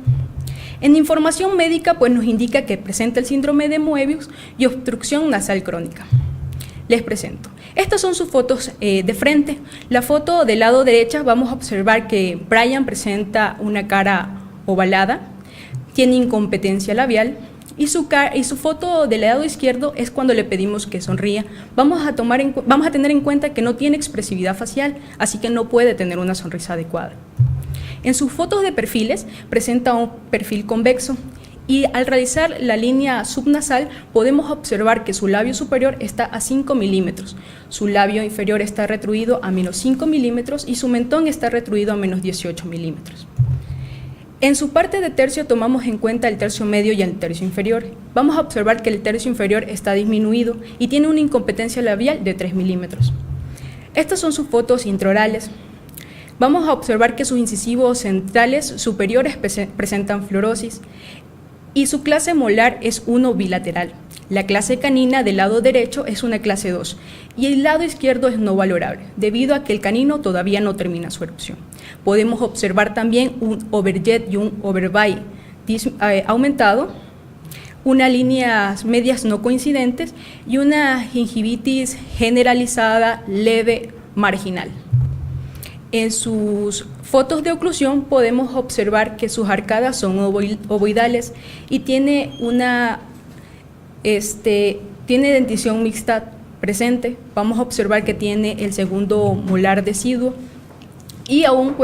En información médica pues nos indica que presenta el síndrome de Moebius y obstrucción nasal crónica. Les presento. Estas son sus fotos de frente. La foto del lado derecha vamos a observar que Brian presenta una cara ovalada, tiene incompetencia labial y su foto del lado izquierdo es cuando le pedimos que sonría. Vamos a tener en cuenta que no tiene expresividad facial, así que no puede tener una sonrisa adecuada. En sus fotos de perfiles presenta un perfil convexo. Y al realizar la línea subnasal podemos observar que su labio superior está a 5 milímetros, su labio inferior está retruido a menos 5 milímetros y su mentón está retruido a menos 18 milímetros. En su parte de tercio tomamos en cuenta el tercio medio y el tercio inferior. Vamos a observar que el tercio inferior está disminuido y tiene una incompetencia labial de 3 milímetros. Estas son sus fotos intraorales. Vamos a observar que sus incisivos centrales superiores presentan fluorosis. Y su clase molar es 1 bilateral. La clase canina del lado derecho es una clase 2 y el lado izquierdo es no valorable, debido a que el canino todavía no termina su erupción. Podemos observar también un overjet y un overbite aumentado, unas líneas medias no coincidentes y una gingivitis generalizada leve marginal. En sus fotos de oclusión podemos observar que sus arcadas son ovoidales y tiene dentición mixta presente. Vamos a observar que tiene el segundo molar deciduo y aún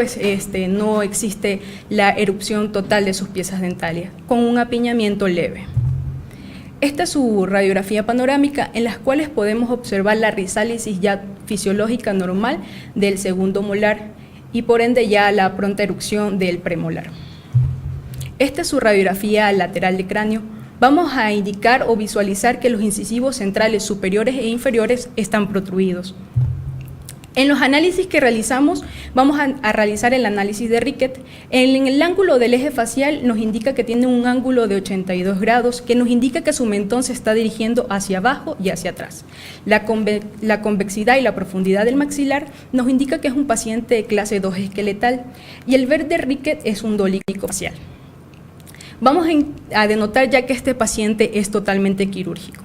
no existe la erupción total de sus piezas dentarias, con un apiñamiento leve. Esta es su radiografía panorámica en las cuales podemos observar la rizálisis ya fisiológica normal del segundo molar y por ende ya la pronta erupción del premolar. Esta es su radiografía lateral de cráneo. Vamos a indicar o visualizar que los incisivos centrales superiores e inferiores están protruidos. En los análisis que realizamos, vamos a realizar el análisis de Rickett. En el ángulo del eje facial nos indica que tiene un ángulo de 82 grados, que nos indica que su mentón se está dirigiendo hacia abajo y hacia atrás. La convexidad y la profundidad del maxilar nos indica que es un paciente de clase 2 esqueletal y el verde Rickett es un dolico facial. Vamos a denotar ya que este paciente es totalmente quirúrgico,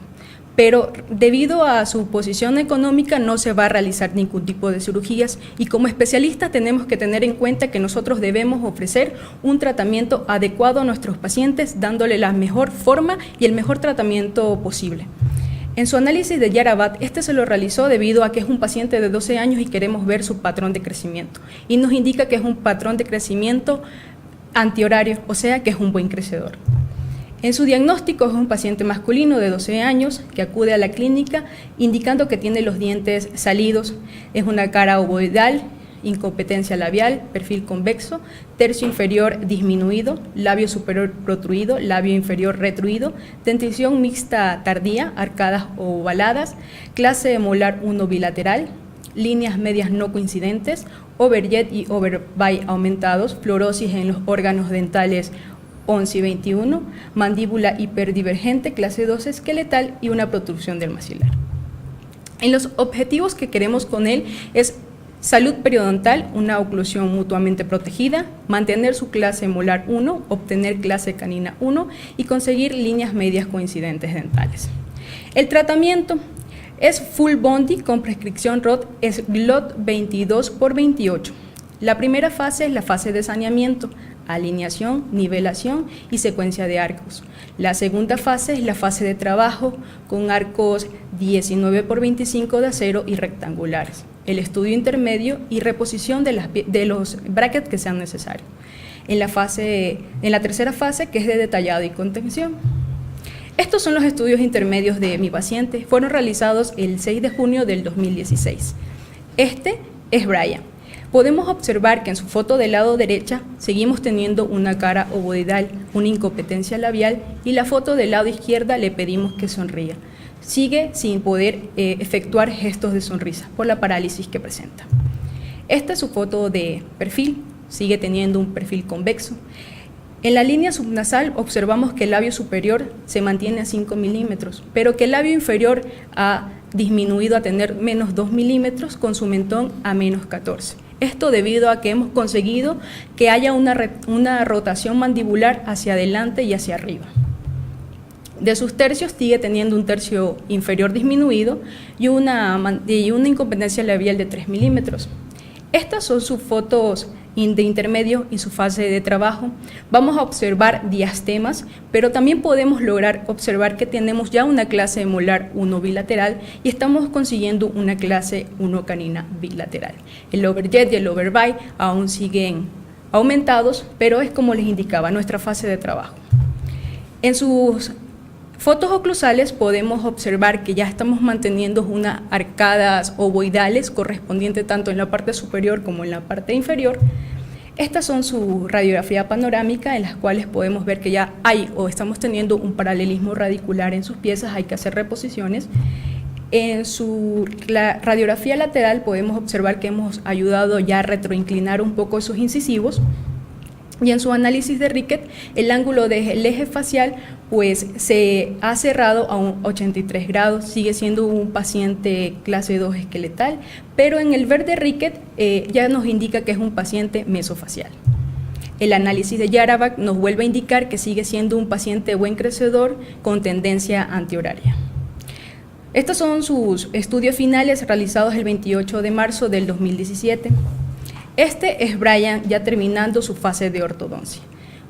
pero debido a su posición económica no se va a realizar ningún tipo de cirugías y como especialistas tenemos que tener en cuenta que nosotros debemos ofrecer un tratamiento adecuado a nuestros pacientes dándole la mejor forma y el mejor tratamiento posible. En su análisis de Yarabat, este se lo realizó debido a que es un paciente de 12 años y queremos ver su patrón de crecimiento y nos indica que es un patrón de crecimiento antihorario, o sea que es un buen crecedor. En su diagnóstico es un paciente masculino de 12 años que acude a la clínica indicando que tiene los dientes salidos, es una cara ovoidal, incompetencia labial, perfil convexo, tercio inferior disminuido, labio superior protruido, labio inferior retruido, dentición mixta tardía, arcadas ovaladas, clase molar 1 bilateral, líneas medias no coincidentes, overjet y overbite aumentados, fluorosis en los órganos dentales 11 y 21, mandíbula hiperdivergente clase 2 esqueletal y una protrusión del maxilar. En los objetivos que queremos con él es salud periodontal, una oclusión mutuamente protegida, mantener su clase molar 1, obtener clase canina 1 y conseguir líneas medias coincidentes dentales. El tratamiento es full bondi con prescripción ROD, es GLOT 22x28. La primera fase es la fase de saneamiento, alineación, nivelación y secuencia de arcos. La segunda fase es la fase de trabajo con arcos 19x25 de acero y rectangulares. El estudio intermedio y reposición de los brackets que sean necesarios. En la tercera fase, que es de detallado y contención. Estos son los estudios intermedios de mi paciente. Fueron realizados el 6 de junio del 2016. Este es Brian. Podemos observar que en su foto del lado derecha seguimos teniendo una cara ovoidal, una incompetencia labial, y la foto del lado izquierda le pedimos que sonría. Sigue sin poder efectuar gestos de sonrisa por la parálisis que presenta. Esta es su foto de perfil, sigue teniendo un perfil convexo. En la línea subnasal observamos que el labio superior se mantiene a 5 milímetros, pero que el labio inferior ha disminuido a tener menos 2 milímetros con su mentón a menos 14. Esto debido a que hemos conseguido que haya una rotación mandibular hacia adelante y hacia arriba. De sus tercios sigue teniendo un tercio inferior disminuido y una incompetencia labial de 3 milímetros. Estas son sus fotos de intermedio y su fase de trabajo. Vamos a observar diastemas, pero también podemos lograr observar que tenemos ya una clase molar 1 bilateral y estamos consiguiendo una clase 1 canina bilateral. El overjet y el overbite aún siguen aumentados, pero es como les indicaba nuestra fase de trabajo. En sus fotos oclusales podemos observar que ya estamos manteniendo unas arcadas ovoidales correspondientes tanto en la parte superior como en la parte inferior. Estas son su radiografía panorámica en las cuales podemos ver que ya hay o estamos teniendo un paralelismo radicular en sus piezas, hay que hacer reposiciones. En la radiografía lateral podemos observar que hemos ayudado ya a retroinclinar un poco sus incisivos. Y en su análisis de Rickett, el ángulo del eje facial pues se ha cerrado a un 83 grados, sigue siendo un paciente clase 2 esqueletal, pero en el verde Rickett ya nos indica que es un paciente mesofacial. El análisis de Yarabak nos vuelve a indicar que sigue siendo un paciente buen crecedor con tendencia antihoraria. Estos son sus estudios finales realizados el 28 de marzo del 2017. Este es Brian ya terminando su fase de ortodoncia.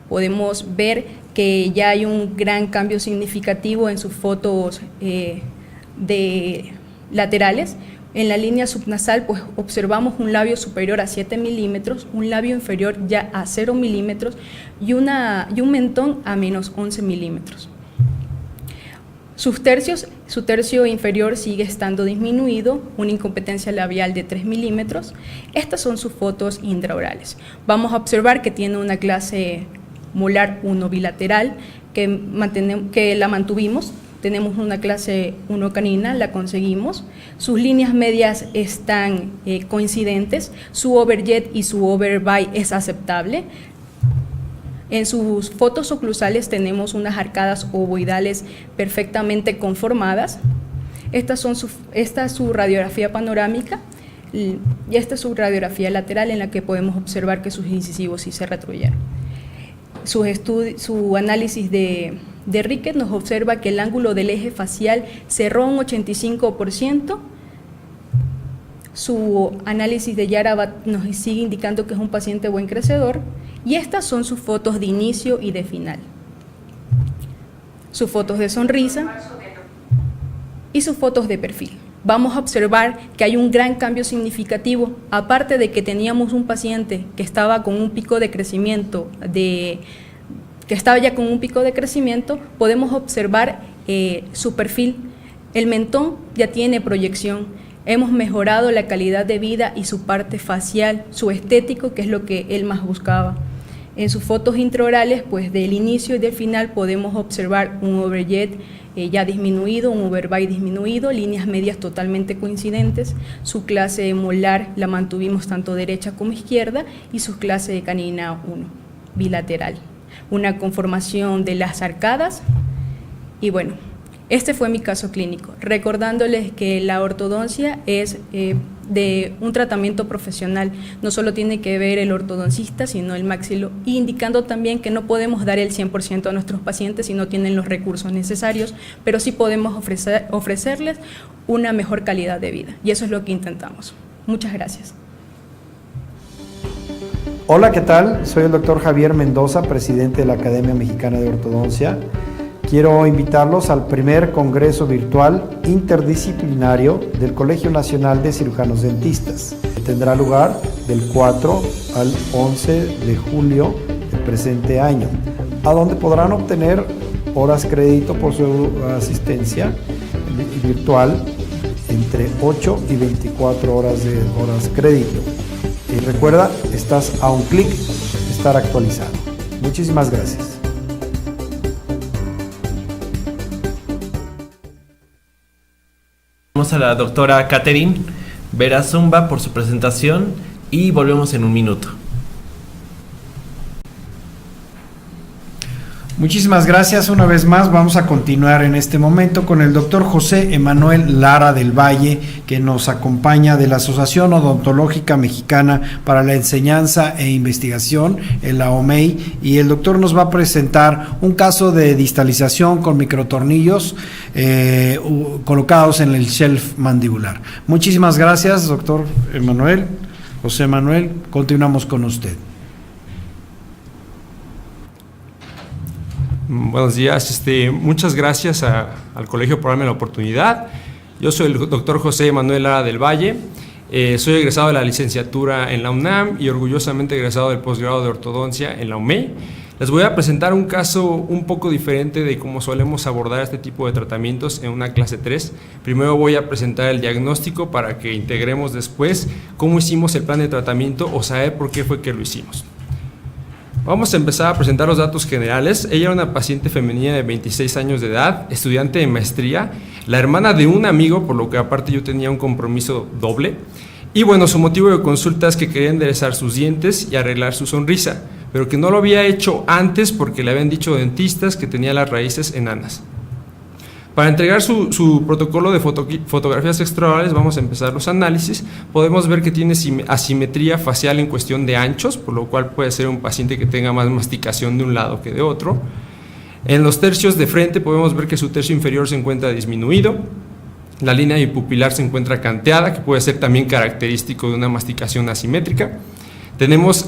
Podemos ver que ya hay un gran cambio significativo en sus fotos de laterales. En la línea subnasal pues observamos un labio superior a 7 milímetros, un labio inferior ya a 0 milímetros y un mentón a menos 11 milímetros. Su tercio inferior sigue estando disminuido, una incompetencia labial de 3 milímetros. Estas son sus fotos intraorales. Vamos a observar que tiene una clase molar 1 bilateral que la mantuvimos. Tenemos una clase 1 canina, la conseguimos. Sus líneas medias están coincidentes. Su overjet y su overbite es aceptable. En sus fotos oclusales tenemos unas arcadas ovoidales perfectamente conformadas. Esta es su radiografía panorámica y esta es su radiografía lateral en la que podemos observar que sus incisivos sí se retruyeron. Su análisis de Rickett nos observa que el ángulo del eje facial cerró un 85%. Su análisis de Yarabak nos sigue indicando que es un paciente buen crecedor. Y estas son sus fotos de inicio y de final. Sus fotos de sonrisa y sus fotos de perfil. Vamos a observar que hay un gran cambio significativo, aparte de que teníamos un paciente que estaba con un pico de crecimiento, podemos observar su perfil. El mentón ya tiene proyección. Hemos mejorado la calidad de vida y su parte facial, su estético, que es lo que él más buscaba. En sus fotos intraorales, pues del inicio y del final podemos observar un overjet ya disminuido, un overbite disminuido, líneas medias totalmente coincidentes, su clase molar la mantuvimos tanto derecha como izquierda y su clase de canina 1, bilateral. Una conformación de las arcadas y bueno, este fue mi caso clínico, recordándoles que la ortodoncia es de un tratamiento profesional, no solo tiene que ver el ortodoncista, sino el maxilo, y indicando también que no podemos dar el 100% a nuestros pacientes si no tienen los recursos necesarios, pero sí podemos ofrecerles una mejor calidad de vida, y eso es lo que intentamos. Muchas gracias. Hola, ¿qué tal? Soy el doctor Javier Mendoza, presidente de la Academia Mexicana de Ortodoncia. Quiero invitarlos al primer Congreso Virtual Interdisciplinario del Colegio Nacional de Cirujanos Dentistas. Tendrá lugar del 4 al 11 de julio del presente año, a donde podrán obtener horas crédito por su asistencia virtual entre 8 y 24 horas de horas crédito. Y recuerda, estás a un clic de estar actualizado. Muchísimas gracias. Vamos a la doctora Catherine Vera Zumba por su presentación y volvemos en un minuto. Muchísimas gracias. Una vez más vamos a continuar en este momento con el doctor José Emanuel Lara del Valle, que nos acompaña de la Asociación Odontológica Mexicana para la Enseñanza e Investigación, la OMEI, y el doctor nos va a presentar un caso de distalización con microtornillos colocados en el shelf mandibular. Muchísimas gracias, doctor Emanuel. José Emanuel, continuamos con usted. Buenos días, muchas gracias al colegio por darme la oportunidad. Yo soy el doctor José Manuel Lara del Valle, soy egresado de la licenciatura en la UNAM y orgullosamente egresado del posgrado de ortodoncia en la OMEI. Les voy a presentar un caso un poco diferente de cómo solemos abordar este tipo de tratamientos en una clase 3. Primero voy a presentar el diagnóstico para que integremos después cómo hicimos el plan de tratamiento o saber por qué fue que lo hicimos. Vamos a empezar a presentar los datos generales. Ella era una paciente femenina de 26 años de edad, estudiante de maestría, la hermana de un amigo, por lo que aparte yo tenía un compromiso doble. Y bueno, su motivo de consulta es que quería enderezar sus dientes y arreglar su sonrisa, pero que no lo había hecho antes porque le habían dicho dentistas que tenía las raíces enanas. Para entregar su protocolo de fotografías extraorales vamos a empezar los análisis. Podemos ver que tiene asimetría facial en cuestión de anchos, por lo cual puede ser un paciente que tenga más masticación de un lado que de otro. En los tercios de frente podemos ver que su tercio inferior se encuentra disminuido. La línea bipupilar se encuentra canteada, que puede ser también característico de una masticación asimétrica. Tenemos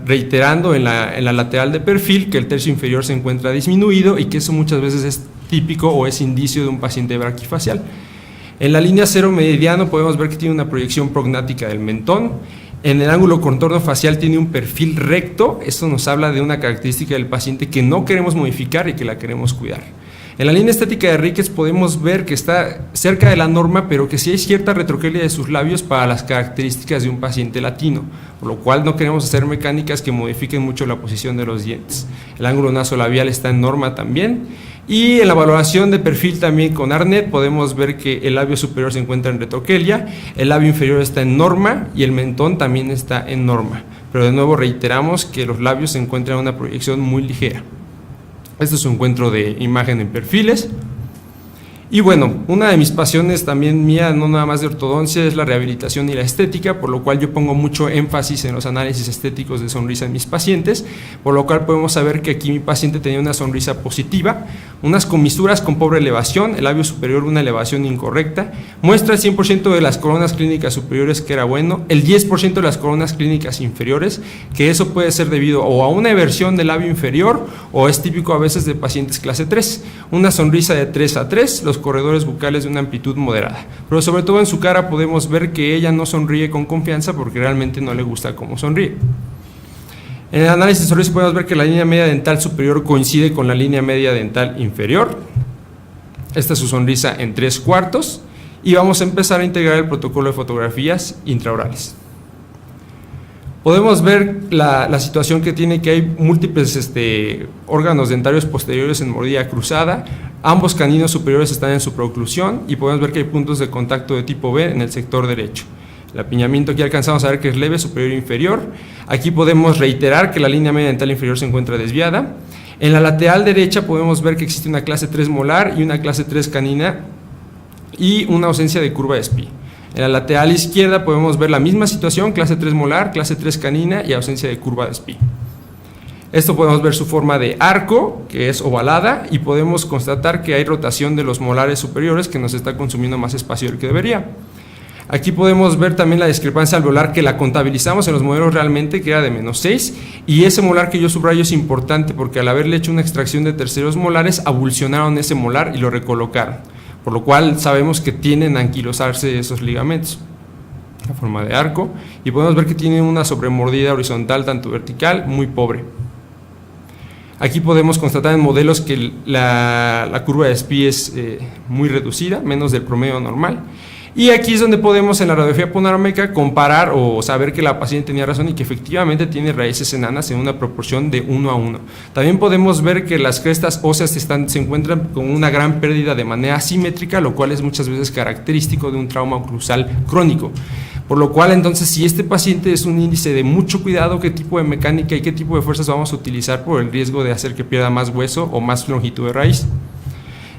reiterando en la lateral de perfil que el tercio inferior se encuentra disminuido y que eso muchas veces es típico o es indicio de un paciente braquifacial. En la línea cero meridiano podemos ver que tiene una proyección prognática del mentón. En el ángulo contorno facial tiene un perfil recto. Esto nos habla de una característica del paciente que no queremos modificar y que la queremos cuidar. En la línea estética de Ricketts podemos ver que está cerca de la norma, pero que sí hay cierta retrogelia de sus labios para las características de un paciente latino, por lo cual no queremos hacer mecánicas que modifiquen mucho la posición de los dientes. El ángulo nasolabial está en norma también, y en la valoración de perfil también con Arnett podemos ver que el labio superior se encuentra en retrogelia, el labio inferior está en norma y el mentón también está en norma, pero de nuevo reiteramos que los labios se encuentran en una proyección muy ligera. Este es un encuentro de imagen en perfiles. Y bueno, una de mis pasiones también mía, no nada más de ortodoncia, es la rehabilitación y la estética, por lo cual yo pongo mucho énfasis en los análisis estéticos de sonrisa en mis pacientes, por lo cual podemos saber que aquí mi paciente tenía una sonrisa positiva, unas comisuras con pobre elevación, el labio superior una elevación incorrecta, muestra el 100% de las coronas clínicas superiores que era bueno, el 10% de las coronas clínicas inferiores, que eso puede ser debido o a una eversión del labio inferior o es típico a veces de pacientes clase 3, una sonrisa de 3 a 3, los corredores bucales de una amplitud moderada, pero sobre todo en su cara podemos ver que ella no sonríe con confianza porque realmente no le gusta cómo sonríe. En el análisis de sonrisa podemos ver que la línea media dental superior coincide con la línea media dental inferior. Esta es su sonrisa en 3/4 y vamos a empezar a integrar el protocolo de fotografías intraorales. Podemos ver la situación que tiene, que hay múltiples órganos dentarios posteriores en mordida cruzada, ambos caninos superiores están en supraoclusión y podemos ver que hay puntos de contacto de tipo B en el sector derecho. El apiñamiento aquí alcanzamos a ver que es leve, superior e inferior. Aquí podemos reiterar que la línea media dental inferior se encuentra desviada. En la lateral derecha podemos ver que existe una clase 3 molar y una clase 3 canina y una ausencia de curva de Spee. En la lateral izquierda podemos ver la misma situación, clase 3 molar, clase 3 canina y ausencia de curva de Spee. Esto podemos ver su forma de arco, que es ovalada, y podemos constatar que hay rotación de los molares superiores, que nos está consumiendo más espacio del que debería. Aquí podemos ver también la discrepancia alveolar, que la contabilizamos en los modelos realmente, que era de -6, y ese molar que yo subrayo es importante porque al haberle hecho una extracción de terceros molares, abulsionaron ese molar y lo recolocaron, por lo cual sabemos que tienden a anquilosarse esos ligamentos. La forma de arco, y podemos ver que tiene una sobremordida horizontal tanto vertical muy pobre. Aquí podemos constatar en modelos que la curva de Spee es muy reducida, menos del promedio normal. Y aquí es donde podemos en la radiografía panorámica comparar o saber que la paciente tenía razón y que efectivamente tiene raíces enanas en una proporción de 1:1. También podemos ver que las crestas óseas se encuentran con una gran pérdida de manera asimétrica, lo cual es muchas veces característico de un trauma oclusal crónico. Por lo cual, entonces, si este paciente es un índice de mucho cuidado, qué tipo de mecánica y qué tipo de fuerzas vamos a utilizar por el riesgo de hacer que pierda más hueso o más longitud de raíz.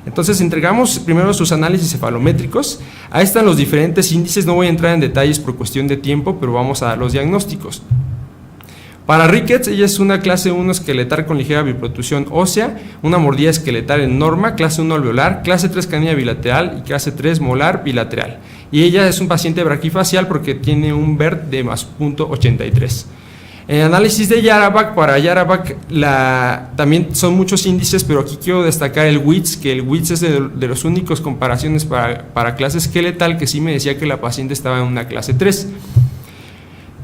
Entonces entregamos primero sus análisis cefalométricos. Ahí están los diferentes índices, no voy a entrar en detalles por cuestión de tiempo, pero vamos a dar los diagnósticos. Para Ricketts, ella es una clase 1 esqueletal con ligera biprotrusión ósea, una mordida esqueletal en norma, clase 1 alveolar, clase 3 canina bilateral y clase 3 molar bilateral. Y ella es un paciente braquifacial porque tiene un BERT de +0.83. En el análisis de Yarabak, para Yarabak también son muchos índices, pero aquí quiero destacar el WITS, que el WITS es de los únicos comparaciones para clase esqueletal que sí me decía que la paciente estaba en una clase 3.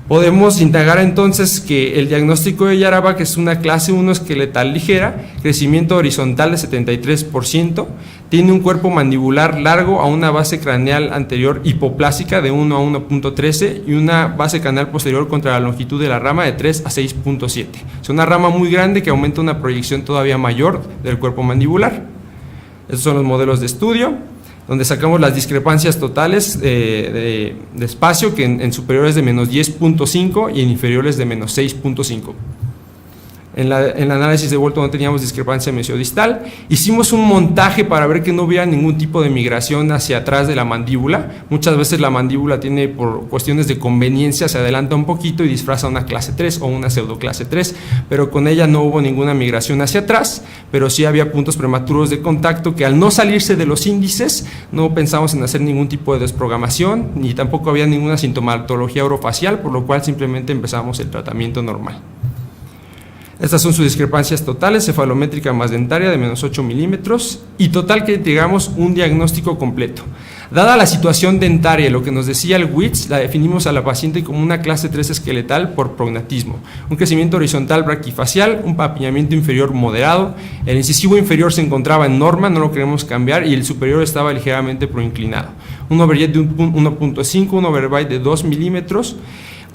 Podemos indagar entonces que el diagnóstico de Yarabak es una clase 1 esqueletal ligera, crecimiento horizontal de 73%, tiene un cuerpo mandibular largo a una base craneal anterior hipoplásica de 1 a 1.13 y una base craneal posterior contra la longitud de la rama de 3 a 6.7. Es una rama muy grande que aumenta una proyección todavía mayor del cuerpo mandibular. Estos son los modelos de estudio, donde sacamos las discrepancias totales de espacio, que en superiores de -10.5 y en inferiores de -6.5. En el análisis de Bolton no teníamos discrepancia mesiodistal. Hicimos un montaje para ver que no hubiera ningún tipo de migración hacia atrás de la mandíbula. Muchas veces la mandíbula tiene, por cuestiones de conveniencia, se adelanta un poquito y disfraza una clase 3 o una pseudoclase 3, pero con ella no hubo ninguna migración hacia atrás, pero sí había puntos prematuros de contacto que al no salirse de los índices no pensamos en hacer ningún tipo de desprogramación, ni tampoco había ninguna sintomatología orofacial, por lo cual simplemente empezamos el tratamiento normal. Estas son sus discrepancias totales, cefalométrica más dentaria de -8 milímetros y total que llegamos un diagnóstico completo. Dada la situación dentaria, lo que nos decía el WITS, la definimos a la paciente como una clase 3 esqueletal por prognatismo, un crecimiento horizontal braquifacial, un apiñamiento inferior moderado, el incisivo inferior se encontraba en norma, no lo queremos cambiar, y el superior estaba ligeramente proinclinado. Un overjet de 1.5, un overbite de 2 milímetros,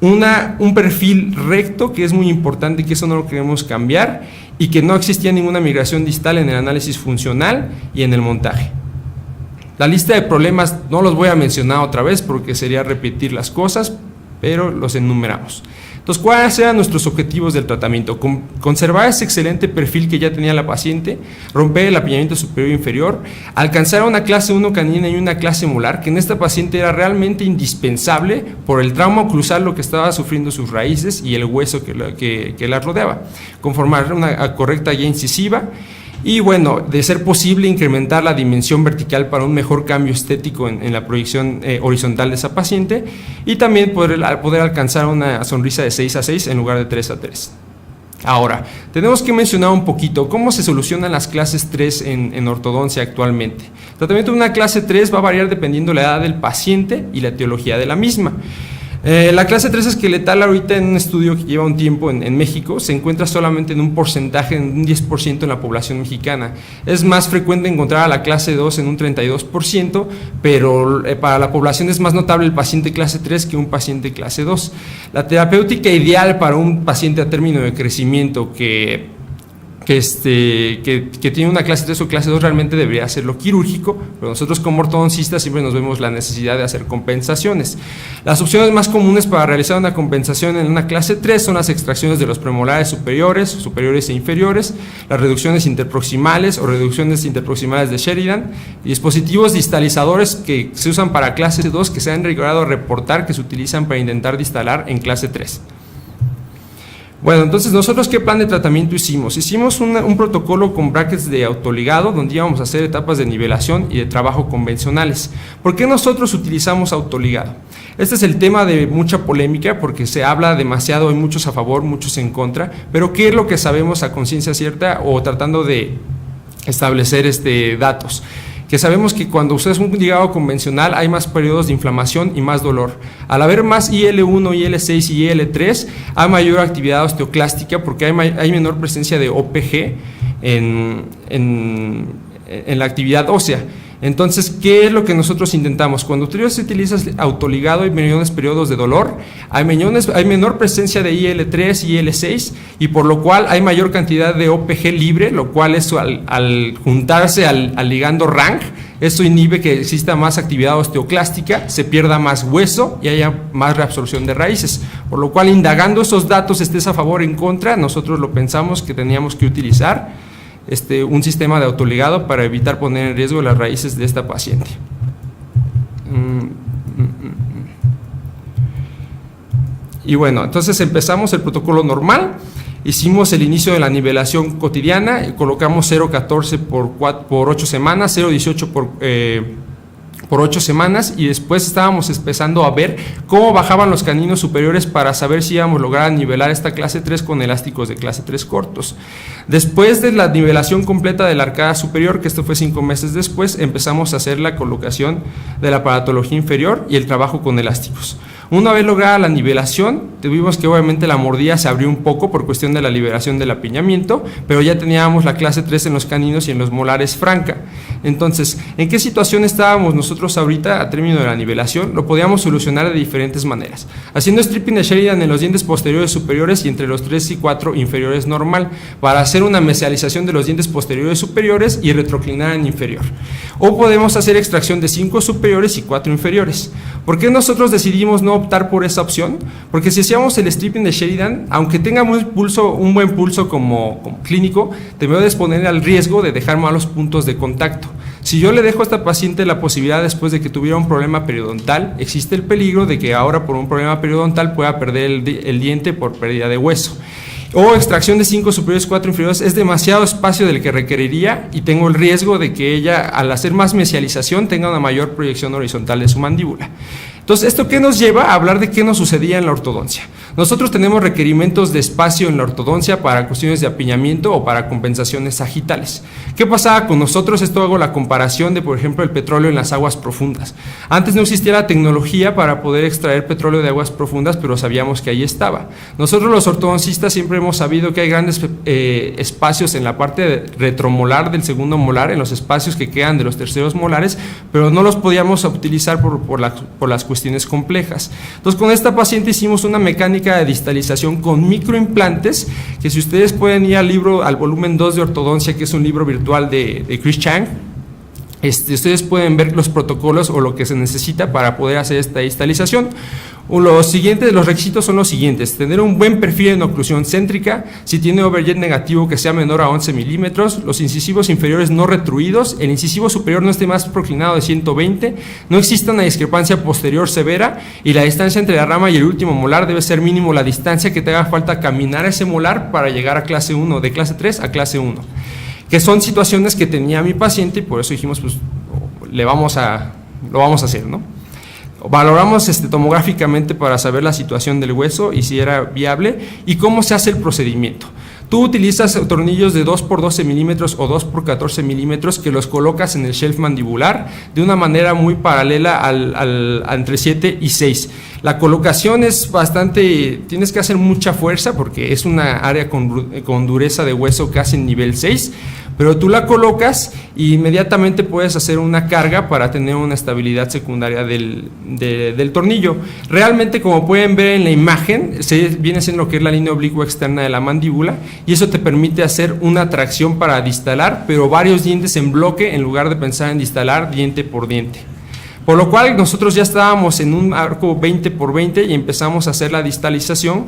un perfil recto, que es muy importante y que eso no lo queremos cambiar, y que no existía ninguna migración distal en el análisis funcional y en el montaje. La lista de problemas no los voy a mencionar otra vez porque sería repetir las cosas, pero los enumeramos. Entonces, ¿cuáles eran nuestros objetivos del tratamiento? Conservar ese excelente perfil que ya tenía la paciente, romper el apiñamiento superior e inferior, alcanzar una clase 1 canina y una clase molar, que en esta paciente era realmente indispensable por el trauma oclusal, lo que estaba sufriendo sus raíces y el hueso que la rodeaba. Conformar una correcta guía incisiva. Y bueno, de ser posible, incrementar la dimensión vertical para un mejor cambio estético en la proyección horizontal de esa paciente, y también poder alcanzar una sonrisa de 6 a 6 en lugar de 3 a 3. Ahora, tenemos que mencionar un poquito cómo se solucionan las clases 3 en ortodoncia actualmente. El tratamiento de una clase 3 va a variar dependiendo de la edad del paciente y la etiología de la misma. La clase 3 esqueletal ahorita en un estudio que lleva un tiempo en México se encuentra solamente en un porcentaje, en un 10% en la población mexicana. Es más frecuente encontrar a la clase 2 en un 32%, pero para la población es más notable el paciente clase 3 que un paciente clase 2. La terapéutica ideal para un paciente a término de crecimiento que tiene una clase 3 o clase 2 realmente debería hacerlo quirúrgico, pero nosotros como ortodoncistas siempre nos vemos la necesidad de hacer compensaciones. Las opciones más comunes para realizar una compensación en una clase 3 son las extracciones de los premolares superiores e inferiores, las reducciones interproximales o reducciones interproximales de Sheridan, y dispositivos distalizadores que se usan para clase 2 que se han llegado a reportar que se utilizan para intentar distalar en clase 3. Bueno, entonces nosotros ¿qué plan de tratamiento hicimos? Hicimos un protocolo con brackets de autoligado donde íbamos a hacer etapas de nivelación y de trabajo convencionales. ¿Por qué nosotros utilizamos autoligado? Este es el tema de mucha polémica porque se habla demasiado, hay muchos a favor, muchos en contra, pero ¿qué es lo que sabemos a conciencia cierta o tratando de establecer datos? Que sabemos que cuando ustedes un ligado convencional hay más periodos de inflamación y más dolor. Al haber más IL-1, IL-6 y IL-3 hay mayor actividad osteoclástica porque hay menor presencia de OPG en la actividad ósea. Entonces, ¿qué es lo que nosotros intentamos? Cuando tú utilizas autoligado hay menores periodos de dolor, hay menor presencia de IL-3 y IL-6 y por lo cual hay mayor cantidad de OPG libre, lo cual es al juntarse al ligando RANG, esto inhibe que exista más actividad osteoclástica, se pierda más hueso y haya más reabsorción de raíces, por lo cual indagando esos datos, estés a favor o en contra, nosotros lo pensamos que teníamos que utilizar un sistema de autoligado para evitar poner en riesgo las raíces de esta paciente. Y bueno, entonces empezamos el protocolo normal, hicimos el inicio de la nivelación cotidiana, colocamos 0.14 por 8 semanas, 0.18 por 8 semanas y después estábamos empezando a ver cómo bajaban los caninos superiores para saber si íbamos a lograr nivelar esta clase 3 con elásticos de clase 3 cortos. Después de la nivelación completa de la arcada superior, que esto fue 5 meses después, empezamos a hacer la colocación de la aparatología inferior y el trabajo con elásticos. Una vez lograda la nivelación, tuvimos que obviamente la mordida se abrió un poco por cuestión de la liberación del apiñamiento, pero ya teníamos la clase 3 en los caninos y en los molares franca. Entonces, ¿en qué situación estábamos nosotros ahorita a término de la nivelación? Lo podíamos solucionar de diferentes maneras. Haciendo stripping de Sheridan en los dientes posteriores superiores y entre los 3 y 4 inferiores normal, para hacer una mesialización de los dientes posteriores superiores y retroclinar en inferior. O podemos hacer extracción de 5 superiores y 4 inferiores. ¿Por qué nosotros decidimos no optar por esa opción? Porque si hacíamos el stripping de Sheridan, aunque tenga un buen pulso como clínico, te voy a exponer al riesgo de dejar malos puntos de contacto. Si yo le dejo a esta paciente la posibilidad después de que tuviera un problema periodontal, existe el peligro de que ahora por un problema periodontal pueda perder el diente por pérdida de hueso. O extracción de 5 superiores, 4 inferiores, es demasiado espacio del que requeriría y tengo el riesgo de que ella, al hacer más mesialización, tenga una mayor proyección horizontal de su mandíbula. Entonces, ¿esto qué nos lleva a hablar de qué nos sucedía en la ortodoncia? Nosotros tenemos requerimientos de espacio en la ortodoncia para cuestiones de apiñamiento o para compensaciones sagitales. ¿Qué pasaba con nosotros? Esto hago la comparación de, por ejemplo, el petróleo en las aguas profundas. Antes no existía la tecnología para poder extraer petróleo de aguas profundas, pero sabíamos que ahí estaba. Nosotros los ortodoncistas siempre hemos sabido que hay grandes espacios en la parte retromolar del segundo molar, en los espacios que quedan de los terceros molares, pero no los podíamos utilizar por las cuestiones complejas. Entonces, con esta paciente hicimos una mecánica de distalización con microimplantes, que si ustedes pueden ir al volumen 2 de ortodoncia, que es un libro virtual de Chris Chang, ustedes pueden ver los protocolos o lo que se necesita para poder hacer esta distalización. Los requisitos son los siguientes: tener un buen perfil en oclusión céntrica, si tiene overjet negativo que sea menor a 11 milímetros, los incisivos inferiores no retruidos, el incisivo superior no esté más proclinado de 120, no exista una discrepancia posterior severa y la distancia entre la rama y el último molar debe ser mínimo la distancia que te haga falta caminar ese molar para llegar a clase 1, de clase 3 a clase 1. Que son situaciones que tenía mi paciente y por eso dijimos, pues lo vamos a hacer, ¿no? Valoramos tomográficamente para saber la situación del hueso y si era viable y cómo se hace el procedimiento. Tú utilizas tornillos de 2 por 12 milímetros o 2 por 14 milímetros que los colocas en el shelf mandibular de una manera muy paralela entre 7 y 6. La colocación es bastante, tienes que hacer mucha fuerza porque es una área con dureza de hueso casi en nivel 6, pero tú la colocas y inmediatamente puedes hacer una carga para tener una estabilidad secundaria del tornillo. Realmente, como pueden ver en la imagen, viene siendo lo que es la línea oblicua externa de la mandíbula, y eso te permite hacer una tracción para distalar, pero varios dientes en bloque en lugar de pensar en distalar diente por diente. Por lo cual nosotros ya estábamos en un arco 20 por 20 y empezamos a hacer la distalización.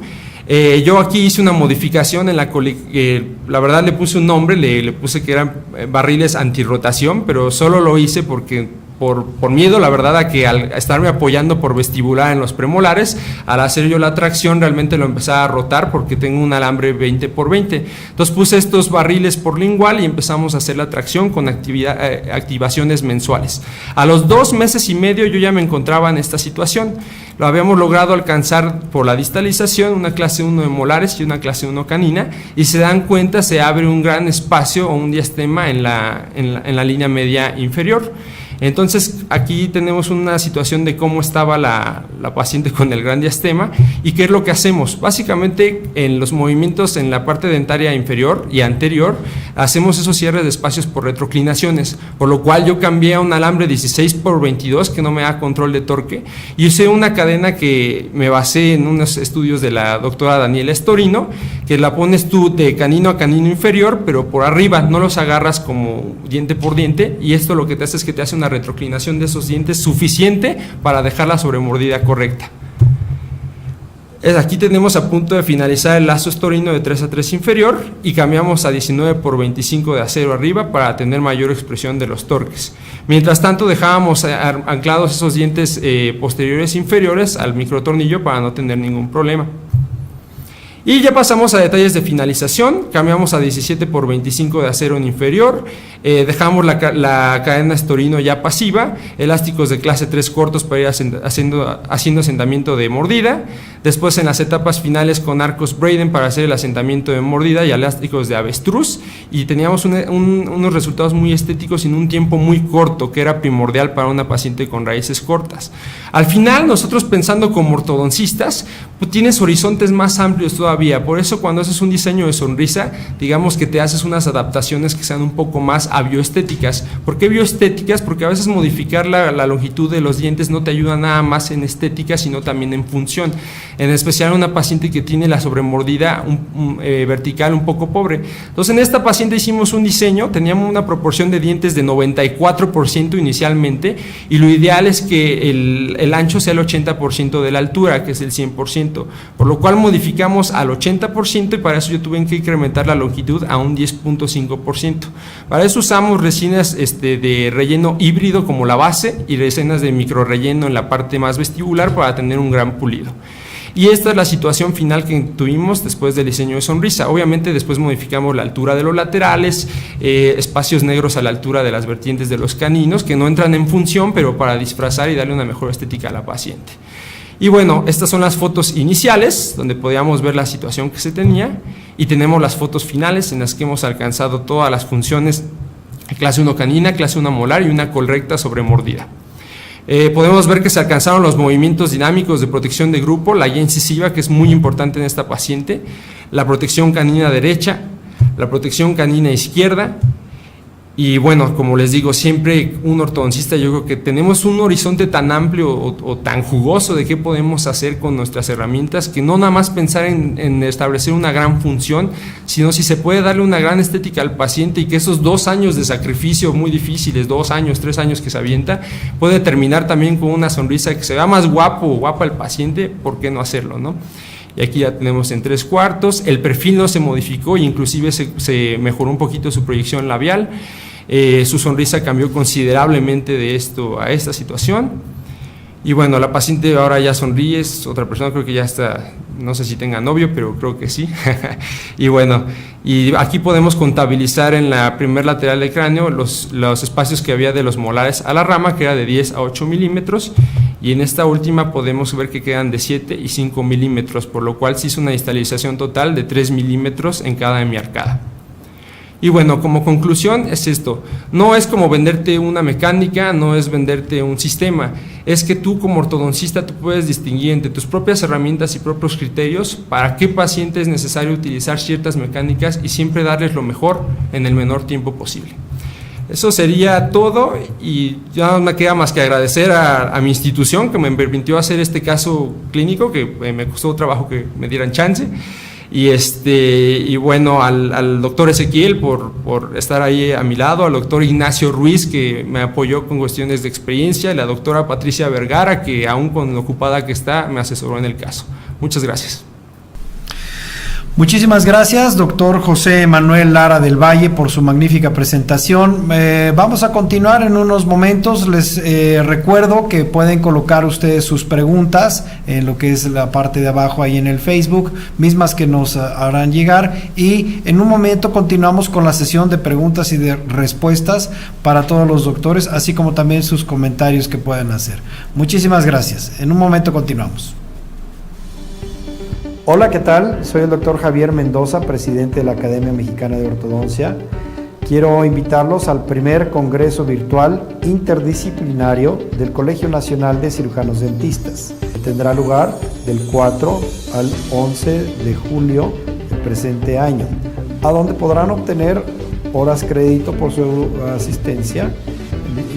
Yo aquí hice una modificación en la verdad le puse un nombre, le puse que eran barriles antirrotación, pero solo lo hice porque por miedo, la verdad, a que al estarme apoyando por vestibular en los premolares, al hacer yo la tracción realmente lo empezaba a rotar porque tengo un alambre 20 por 20. Entonces puse estos barriles por lingual y empezamos a hacer la tracción con activaciones mensuales. A los 2 meses y medio yo ya me encontraba en esta situación. Lo habíamos logrado alcanzar por la distalización, una clase 1 de molares y una clase 1 canina, y se dan cuenta, se abre un gran espacio o un diastema en la línea media inferior. Entonces aquí tenemos una situación de cómo estaba la paciente con el gran diastema y qué es lo que hacemos. Básicamente en los movimientos en la parte dentaria inferior y anterior hacemos esos cierres de espacios por retroclinaciones, por lo cual yo cambié a un alambre 16 por 22 que no me da control de torque y usé una cadena que me basé en unos estudios de la doctora Daniela Estorino, que la pones tú de canino a canino inferior, pero por arriba, no los agarras como diente por diente, y esto lo que te hace es que te hace una retroclinación de esos dientes suficiente para dejar la sobremordida correcta. Aquí tenemos a punto de finalizar el lazo estorino de 3 a 3 inferior y cambiamos a 19 por 25 de acero arriba para tener mayor expresión de los torques. Mientras tanto dejábamos anclados esos dientes posteriores inferiores al microtornillo para no tener ningún problema. Y ya pasamos a detalles de finalización, cambiamos a 17 por 25 de acero en inferior, dejamos la cadena estorino ya pasiva, elásticos de clase 3 cortos para ir haciendo asentamiento de mordida, después en las etapas finales con arcos Braden para hacer el asentamiento de mordida y elásticos de avestruz, y teníamos unos resultados muy estéticos en un tiempo muy corto, que era primordial para una paciente con raíces cortas. Al final, nosotros pensando como ortodoncistas, pues tienes horizontes más amplios todavía, por eso cuando haces un diseño de sonrisa, digamos que te haces unas adaptaciones que sean un poco más a bioestéticas. ¿Por qué bioestéticas? Porque a veces modificar la longitud de los dientes no te ayuda nada más en estética, sino también en función, en especial una paciente que tiene la sobremordida vertical un poco pobre. Entonces en esta paciente hicimos un diseño, teníamos una proporción de dientes de 94% inicialmente, y lo ideal es que el ancho sea el 80% de la altura, que es el 100%, por lo cual modificamos al 80% y para eso yo tuve que incrementar la longitud a un 10.5%. Para eso usamos resinas de relleno híbrido como la base y resinas de micro relleno en la parte más vestibular para tener un gran pulido. Y esta es la situación final que tuvimos después del diseño de sonrisa. Obviamente después modificamos la altura de los laterales, espacios negros a la altura de las vertientes de los caninos que no entran en función, pero para disfrazar y darle una mejor estética a la paciente. Y bueno, estas son las fotos iniciales donde podíamos ver la situación que se tenía, y tenemos las fotos finales en las que hemos alcanzado todas las funciones clase 1 canina, clase 1 molar y una correcta sobremordida. Podemos ver que se alcanzaron los movimientos dinámicos de protección de grupo, la guía incisiva, que es muy importante en esta paciente, la protección canina derecha, la protección canina izquierda. Y bueno, como les digo, siempre un ortodoncista, yo creo que tenemos un horizonte tan amplio o tan jugoso de qué podemos hacer con nuestras herramientas, que no nada más pensar en establecer una gran función, sino si se puede darle una gran estética al paciente, y que esos 2 años de sacrificio muy difíciles, 2 años, 3 años que se avienta, puede terminar también con una sonrisa que se vea más guapo o guapa el paciente. ¿Por qué no hacerlo, no? Y aquí ya tenemos en 3/4, el perfil no se modificó, inclusive se mejoró un poquito su proyección labial, su sonrisa cambió considerablemente de esto a esta situación. Y bueno, la paciente ahora ya sonríe, es otra persona, creo que ya está, no sé si tenga novio, pero creo que sí. Y bueno, y aquí podemos contabilizar en la primer lateral del cráneo los espacios que había de los molares a la rama, que era de 10 a 8 milímetros, y en esta última podemos ver que quedan de 7 y 5 milímetros, por lo cual se hizo una distalización total de 3 milímetros en cada hemiarcada. Y bueno, como conclusión es esto: no es como venderte una mecánica, no es venderte un sistema, es que tú como ortodoncista tú puedes distinguir entre tus propias herramientas y propios criterios para qué paciente es necesario utilizar ciertas mecánicas y siempre darles lo mejor en el menor tiempo posible. Eso sería todo y ya no me queda más que agradecer a mi institución que me permitió hacer este caso clínico, que me costó trabajo que me dieran chance. Y bueno, al doctor Ezequiel por estar ahí a mi lado, al doctor Ignacio Ruiz, que me apoyó con cuestiones de experiencia, y la doctora Patricia Vergara, que aún con lo ocupada que está, me asesoró en el caso. Muchas gracias. Muchísimas gracias, doctor José Manuel Lara del Valle, por su magnífica presentación. Vamos a continuar en unos momentos. Les recuerdo que pueden colocar ustedes sus preguntas en lo que es la parte de abajo ahí en el Facebook, mismas que nos harán llegar, y en un momento continuamos con la sesión de preguntas y de respuestas para todos los doctores, así como también sus comentarios que puedan hacer. Muchísimas gracias. En un momento continuamos. Hola, ¿qué tal? Soy el doctor Javier Mendoza, presidente de la Academia Mexicana de Ortodoncia. Quiero invitarlos al primer Congreso Virtual Interdisciplinario del Colegio Nacional de Cirujanos Dentistas. Tendrá lugar del 4 al 11 de julio del presente año, a donde podrán obtener horas crédito por su asistencia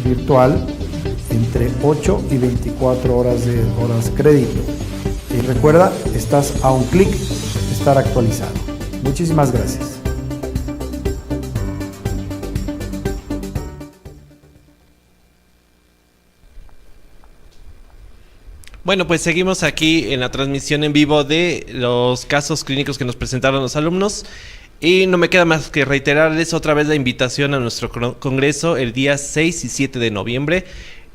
virtual entre 8 y 24 horas de horas crédito. Y recuerda, estás a un clic de estar actualizado. Muchísimas gracias. Bueno, pues seguimos aquí en la transmisión en vivo de los casos clínicos que nos presentaron los alumnos. Y no me queda más que reiterarles otra vez la invitación a nuestro congreso el día 6 y 7 de noviembre.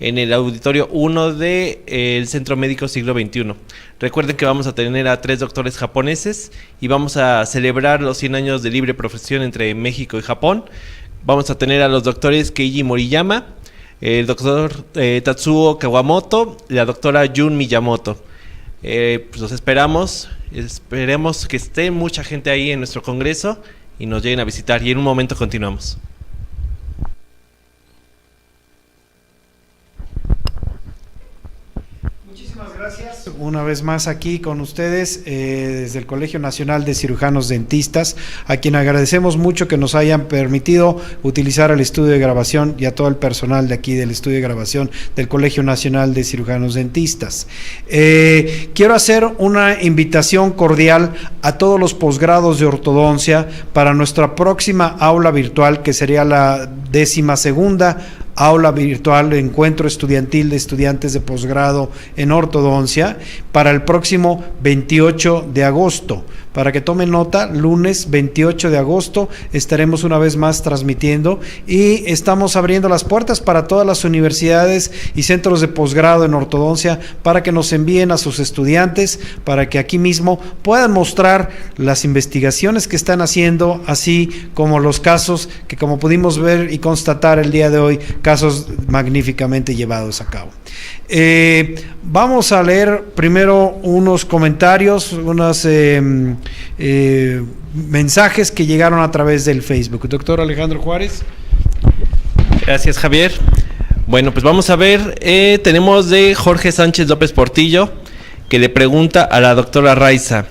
En el auditorio 1 del Centro Médico Siglo XXI. Recuerden que vamos a tener a 3 doctores japoneses y vamos a celebrar los 100 años de libre profesión entre México y Japón. Vamos a tener a los doctores Keiji Moriyama, el doctor Tatsuo Kawamoto y la doctora Jun Miyamoto. Pues los esperemos que esté mucha gente ahí en nuestro congreso y nos lleguen a visitar, y en un momento continuamos. Gracias. Una vez más aquí con ustedes desde el Colegio Nacional de Cirujanos Dentistas, a quien agradecemos mucho que nos hayan permitido utilizar el estudio de grabación, y a todo el personal de aquí del estudio de grabación del Colegio Nacional de Cirujanos Dentistas. Quiero hacer una invitación cordial a todos los posgrados de ortodoncia para nuestra próxima aula virtual, que sería la 12ª aula virtual, encuentro estudiantil de estudiantes de posgrado en ortodoncia, para el próximo 28 de agosto. Para que tomen nota, lunes 28 de agosto estaremos una vez más transmitiendo, y estamos abriendo las puertas para todas las universidades y centros de posgrado en ortodoncia para que nos envíen a sus estudiantes, para que aquí mismo puedan mostrar las investigaciones que están haciendo, así como los casos que, como pudimos ver y constatar el día de hoy, casos magníficamente llevados a cabo. Vamos a leer primero unos comentarios, unos mensajes que llegaron a través del Facebook. Doctor Alejandro Juárez. Gracias, Javier. Bueno, pues vamos a ver, tenemos de Jorge Sánchez López Portillo, que le pregunta a la doctora Raiza: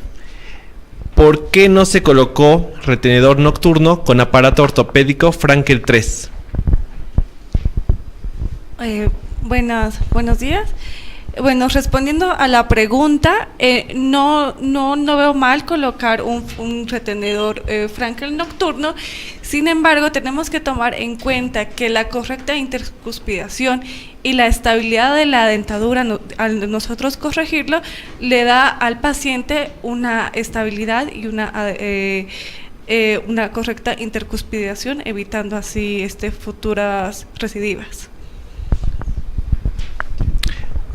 ¿por qué no se colocó retenedor nocturno con aparato ortopédico Frankel 3? Buenos días. Bueno, respondiendo a la pregunta, no veo mal colocar un retenedor Frankel nocturno. Sin embargo, tenemos que tomar en cuenta que la correcta intercuspidación y la estabilidad de la dentadura, al nosotros corregirlo, le da al paciente una estabilidad y una correcta intercuspidación, evitando así futuras recidivas.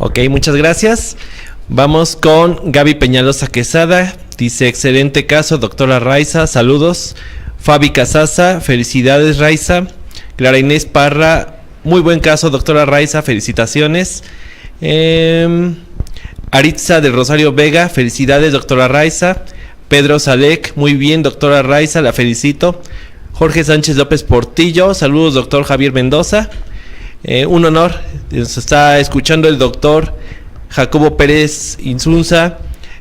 Ok, muchas gracias. Vamos con Gaby Peñalosa Quesada. Dice: excelente caso, doctora Raiza, saludos. Fabi Casasa, felicidades, Raiza. Clara Inés Parra, muy buen caso, doctora Raiza, felicitaciones. Aritza del Rosario Vega, felicidades, doctora Raiza. Pedro Salek, muy bien, doctora Raiza, la felicito. Jorge Sánchez López Portillo, saludos, doctor Javier Mendoza. Un honor. Nos está escuchando el doctor Jacobo Pérez Insunza.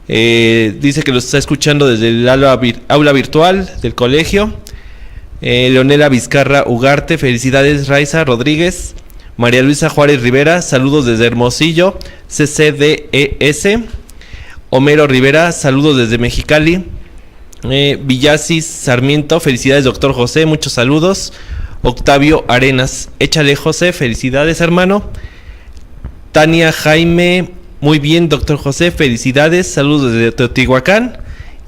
Dice que lo está escuchando desde el aula virtual del colegio. Leonela Vizcarra Ugarte, felicidades Raiza Rodríguez. María Luisa Juárez Rivera, saludos desde Hermosillo, CCDES. Homero Rivera, saludos desde Mexicali. Villasis Sarmiento, felicidades doctor José, muchos saludos. Octavio Arenas, échale José, felicidades hermano. Tania Jaime, muy bien doctor José, felicidades, saludos desde Teotihuacán.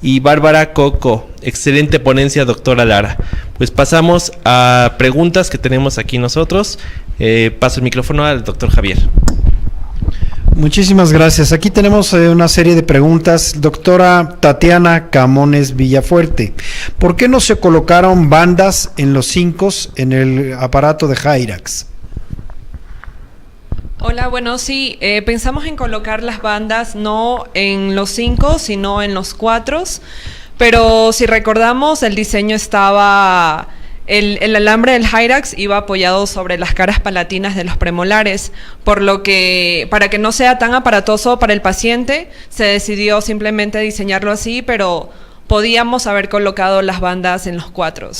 Y Bárbara Coco, excelente ponencia doctora Lara. Pues pasamos a preguntas que tenemos aquí nosotros. Paso el micrófono al doctor Javier. Muchísimas gracias. Aquí tenemos una serie de preguntas. Doctora Tatiana Camones Villafuerte, ¿por qué no se colocaron bandas en los 5 en el aparato de Hyrax? Hola, bueno, sí, pensamos en colocar las bandas no en los 5, sino en los 4, pero si recordamos, el diseño estaba, el alambre del Hyrax iba apoyado sobre las caras palatinas de los premolares, por lo que, para que no sea tan aparatoso para el paciente, se decidió simplemente diseñarlo así, pero podíamos haber colocado las bandas en los 4.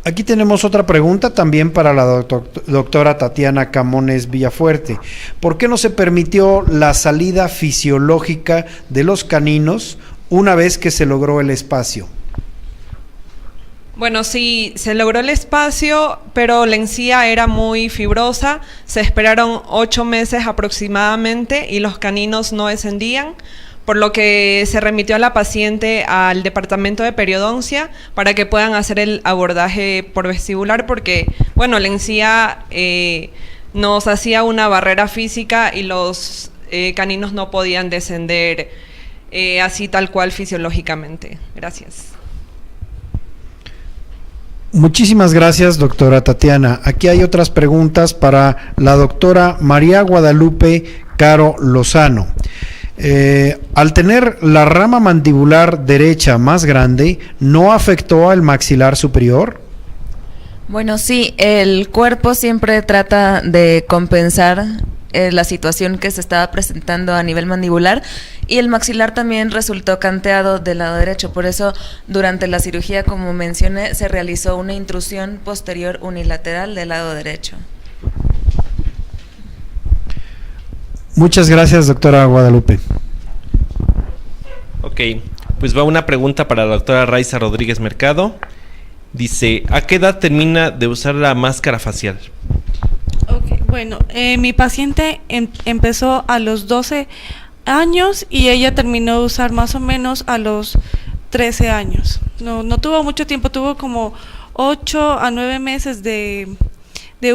Aquí tenemos otra pregunta también para la doctora Tatiana Camones Villafuerte. ¿Por qué no se permitió la salida fisiológica de los caninos una vez que se logró el espacio? Bueno, sí, se logró el espacio, pero la encía era muy fibrosa. Se esperaron 8 meses aproximadamente y los caninos no descendían, por lo que se remitió a la paciente al departamento de periodoncia para que puedan hacer el abordaje por vestibular, porque, bueno, la encía nos hacía una barrera física y los caninos no podían descender así tal cual fisiológicamente. Gracias. Muchísimas gracias, doctora Tatiana. Aquí hay otras preguntas para la doctora María Guadalupe Caro Lozano. Al tener la rama mandibular derecha más grande, ¿no afectó al maxilar superior? Bueno, sí, el cuerpo siempre trata de compensar la situación que se estaba presentando a nivel mandibular, y el maxilar también resultó canteado del lado derecho. Por eso, durante la cirugía, como mencioné, se realizó una intrusión posterior unilateral del lado derecho. Muchas gracias, doctora Guadalupe. Ok, pues va una pregunta para la doctora Raiza Rodríguez Mercado. Dice, ¿a qué edad termina de usar la máscara facial? Okay, bueno, mi paciente empezó a los 12 años y ella terminó de usar más o menos a los 13 años. No tuvo mucho tiempo, tuvo como 8 a 9 meses de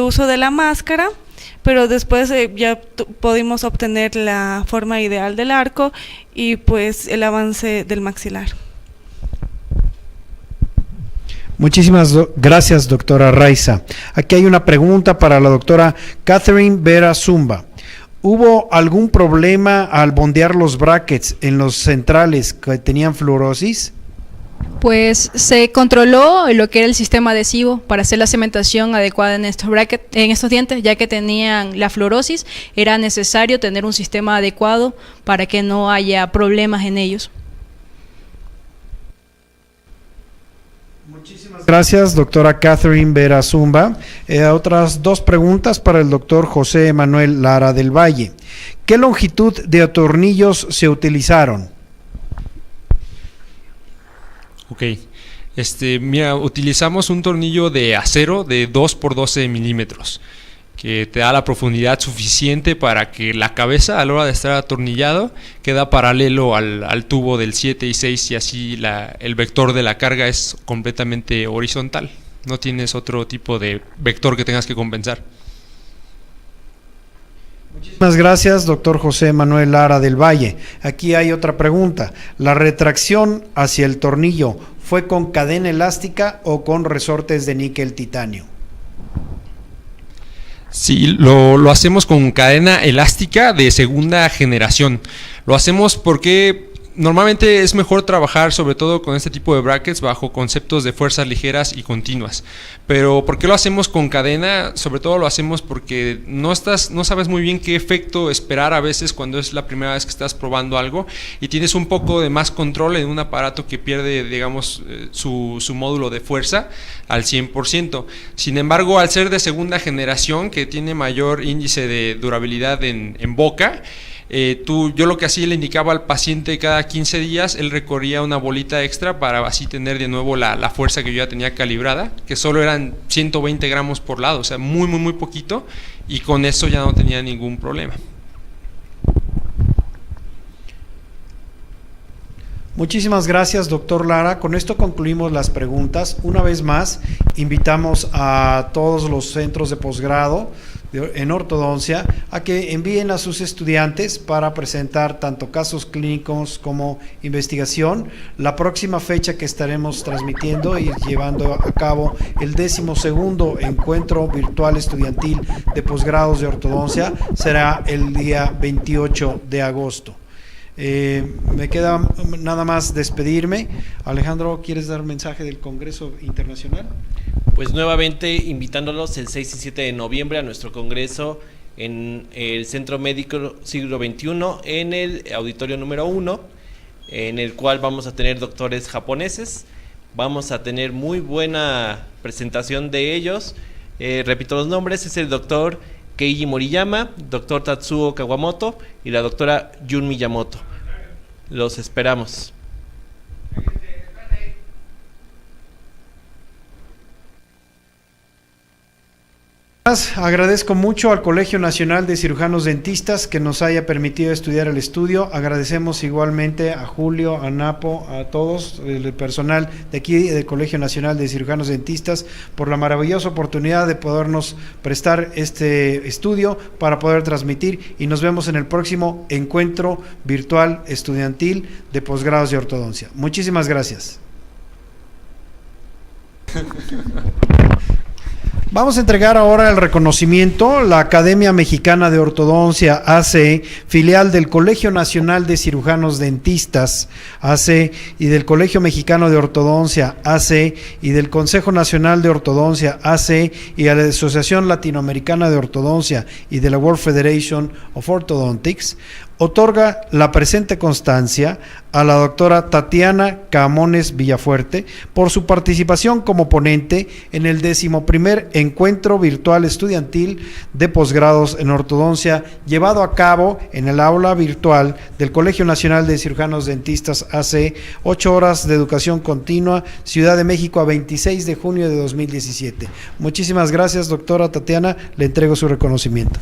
uso de la máscara, pero después ya pudimos obtener la forma ideal del arco y pues el avance del maxilar. Muchísimas gracias, doctora Raiza. Aquí hay una pregunta para la doctora Catherine Vera Zumba. ¿Hubo algún problema al bondear los brackets en los centrales que tenían fluorosis? Pues se controló lo que era el sistema adhesivo para hacer la cementación adecuada en estos brackets, en estos dientes, ya que tenían la fluorosis. Era necesario tener un sistema adecuado para que no haya problemas en ellos. Muchísimas gracias, doctora Catherine Vera Zumba. Otras 2 preguntas para el doctor José Manuel Lara del Valle. ¿Qué longitud de tornillos se utilizaron? Ok, mira, utilizamos un tornillo de acero de 2 por 12 milímetros, que te da la profundidad suficiente para que la cabeza, a la hora de estar atornillado, queda paralelo al tubo del 7 y 6, y así el vector de la carga es completamente horizontal. No tienes otro tipo de vector que tengas que compensar. Muchísimas gracias, doctor José Manuel Lara del Valle. Aquí hay otra pregunta. ¿La retracción hacia el tornillo fue con cadena elástica o con resortes de níquel titanio? Sí, lo hacemos con cadena elástica de segunda generación. Lo hacemos porque Normalmente es mejor trabajar sobre todo con este tipo de brackets bajo conceptos de fuerzas ligeras y continuas. Pero ¿por qué lo hacemos con cadena? Sobre todo lo hacemos porque no sabes muy bien qué efecto esperar a veces cuando es la primera vez que estás probando algo y tienes un poco de más control en un aparato que pierde, digamos, su módulo de fuerza al 100%. Sin embargo, al ser de segunda generación, que tiene mayor índice de durabilidad en boca, yo lo que hacía, le indicaba al paciente cada 15 días, él recorría una bolita extra para así tener de nuevo la fuerza que yo ya tenía calibrada, que solo eran 120 gramos por lado, o sea, muy, muy, muy poquito, y con eso ya no tenía ningún problema. Muchísimas gracias, doctor Lara. Con esto concluimos las preguntas. Una vez más, invitamos a todos los centros de posgrado en ortodoncia a que envíen a sus estudiantes para presentar tanto casos clínicos como investigación. La próxima fecha que estaremos transmitiendo y llevando a cabo el 12º encuentro virtual estudiantil de posgrados de ortodoncia será el día 28 de agosto. Me queda nada más despedirme. Alejandro, ¿quieres dar un mensaje del Congreso Internacional? Pues nuevamente invitándolos el 6 y 7 de noviembre a nuestro congreso en el Centro Médico Siglo XXI, en el auditorio número 1, en el cual vamos a tener doctores japoneses. Vamos a tener muy buena presentación de ellos. Repito los nombres: es el doctor Keiji Moriyama, doctor Tatsuo Kawamoto y la doctora Jun Miyamoto. Los esperamos. Agradezco mucho al Colegio Nacional de Cirujanos Dentistas que nos haya permitido estudiar el estudio. Agradecemos igualmente a Julio, a Napo, a todos el personal de aquí del Colegio Nacional de Cirujanos Dentistas por la maravillosa oportunidad de podernos prestar este estudio para poder transmitir, y nos vemos en el próximo encuentro virtual estudiantil de posgrados de ortodoncia. Muchísimas gracias. Vamos a entregar ahora el reconocimiento. La Academia Mexicana de Ortodoncia, AC, filial del Colegio Nacional de Cirujanos Dentistas, AC, y del Colegio Mexicano de Ortodoncia, AC, y del Consejo Nacional de Ortodoncia, AC, y a la Asociación Latinoamericana de Ortodoncia y de la World Federation of Orthodontics, otorga la presente constancia a la doctora Tatiana Camones Villafuerte por su participación como ponente en el 11º Encuentro Virtual Estudiantil de Posgrados en Ortodoncia, llevado a cabo en el aula virtual del Colegio Nacional de Cirujanos Dentistas AC, 8 horas de educación continua, Ciudad de México, a 26 de junio de 2017. Muchísimas gracias, doctora Tatiana, le entrego su reconocimiento.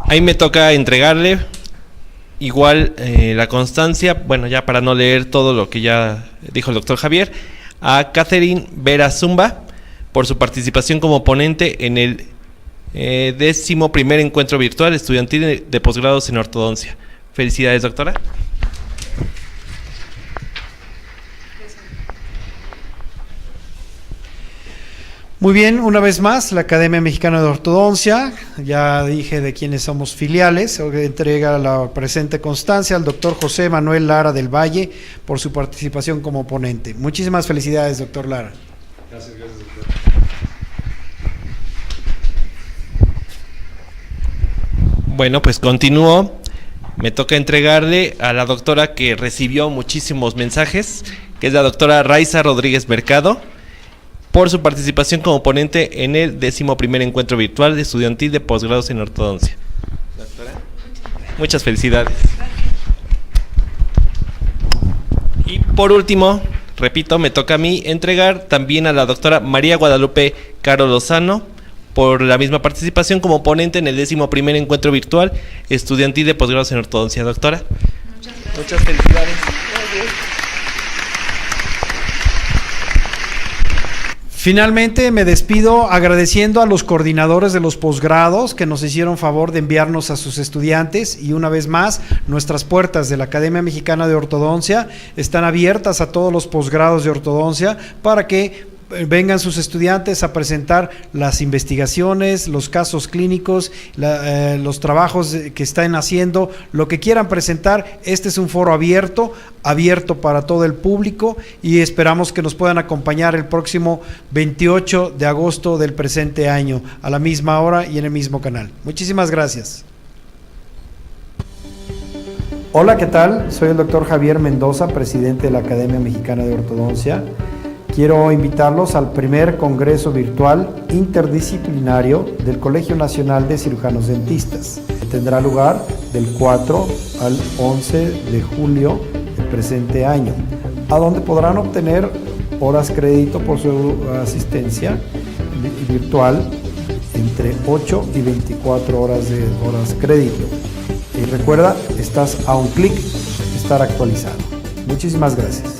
Ahí me toca entregarle igual la constancia, bueno, ya para no leer todo lo que ya dijo el doctor Javier, a Catherine Vera Zumba por su participación como ponente en el 11º encuentro virtual estudiantil de posgrados en ortodoncia. Felicidades, doctora. Muy bien, una vez más, la Academia Mexicana de Ortodoncia, ya dije de quiénes somos filiales, entrega la presente constancia al doctor José Manuel Lara del Valle por su participación como ponente. Muchísimas felicidades, doctor Lara. Gracias, doctor. Bueno, pues continúo. Me toca entregarle a la doctora que recibió muchísimos mensajes, que es la doctora Raiza Rodríguez Mercado, por su participación como ponente en el 11º encuentro virtual de estudiantil de posgrados en ortodoncia. Doctora, muchas felicidades. Y por último, repito, me toca a mí entregar también a la doctora María Guadalupe Caro Lozano por la misma participación como ponente en el 11º encuentro virtual estudiantil de posgrados en ortodoncia. Doctora, muchas felicidades. Finalmente me despido agradeciendo a los coordinadores de los posgrados que nos hicieron favor de enviarnos a sus estudiantes, y una vez más nuestras puertas de la Academia Mexicana de Ortodoncia están abiertas a todos los posgrados de ortodoncia para que vengan sus estudiantes a presentar las investigaciones, los casos clínicos, los trabajos que están haciendo, lo que quieran presentar. Este es un foro abierto para todo el público, y esperamos que nos puedan acompañar el próximo 28 de agosto del presente año, a la misma hora y en el mismo canal. Muchísimas gracias. Hola, ¿qué tal? Soy el doctor Javier Mendoza, presidente de la Academia Mexicana de Ortodoncia. Quiero invitarlos al primer Congreso Virtual Interdisciplinario del Colegio Nacional de Cirujanos Dentistas. Tendrá lugar del 4 al 11 de julio del presente año, a donde podrán obtener horas crédito por su asistencia virtual entre 8 y 24 horas de horas crédito. Y recuerda, estás a un clic de estar actualizado. Muchísimas gracias.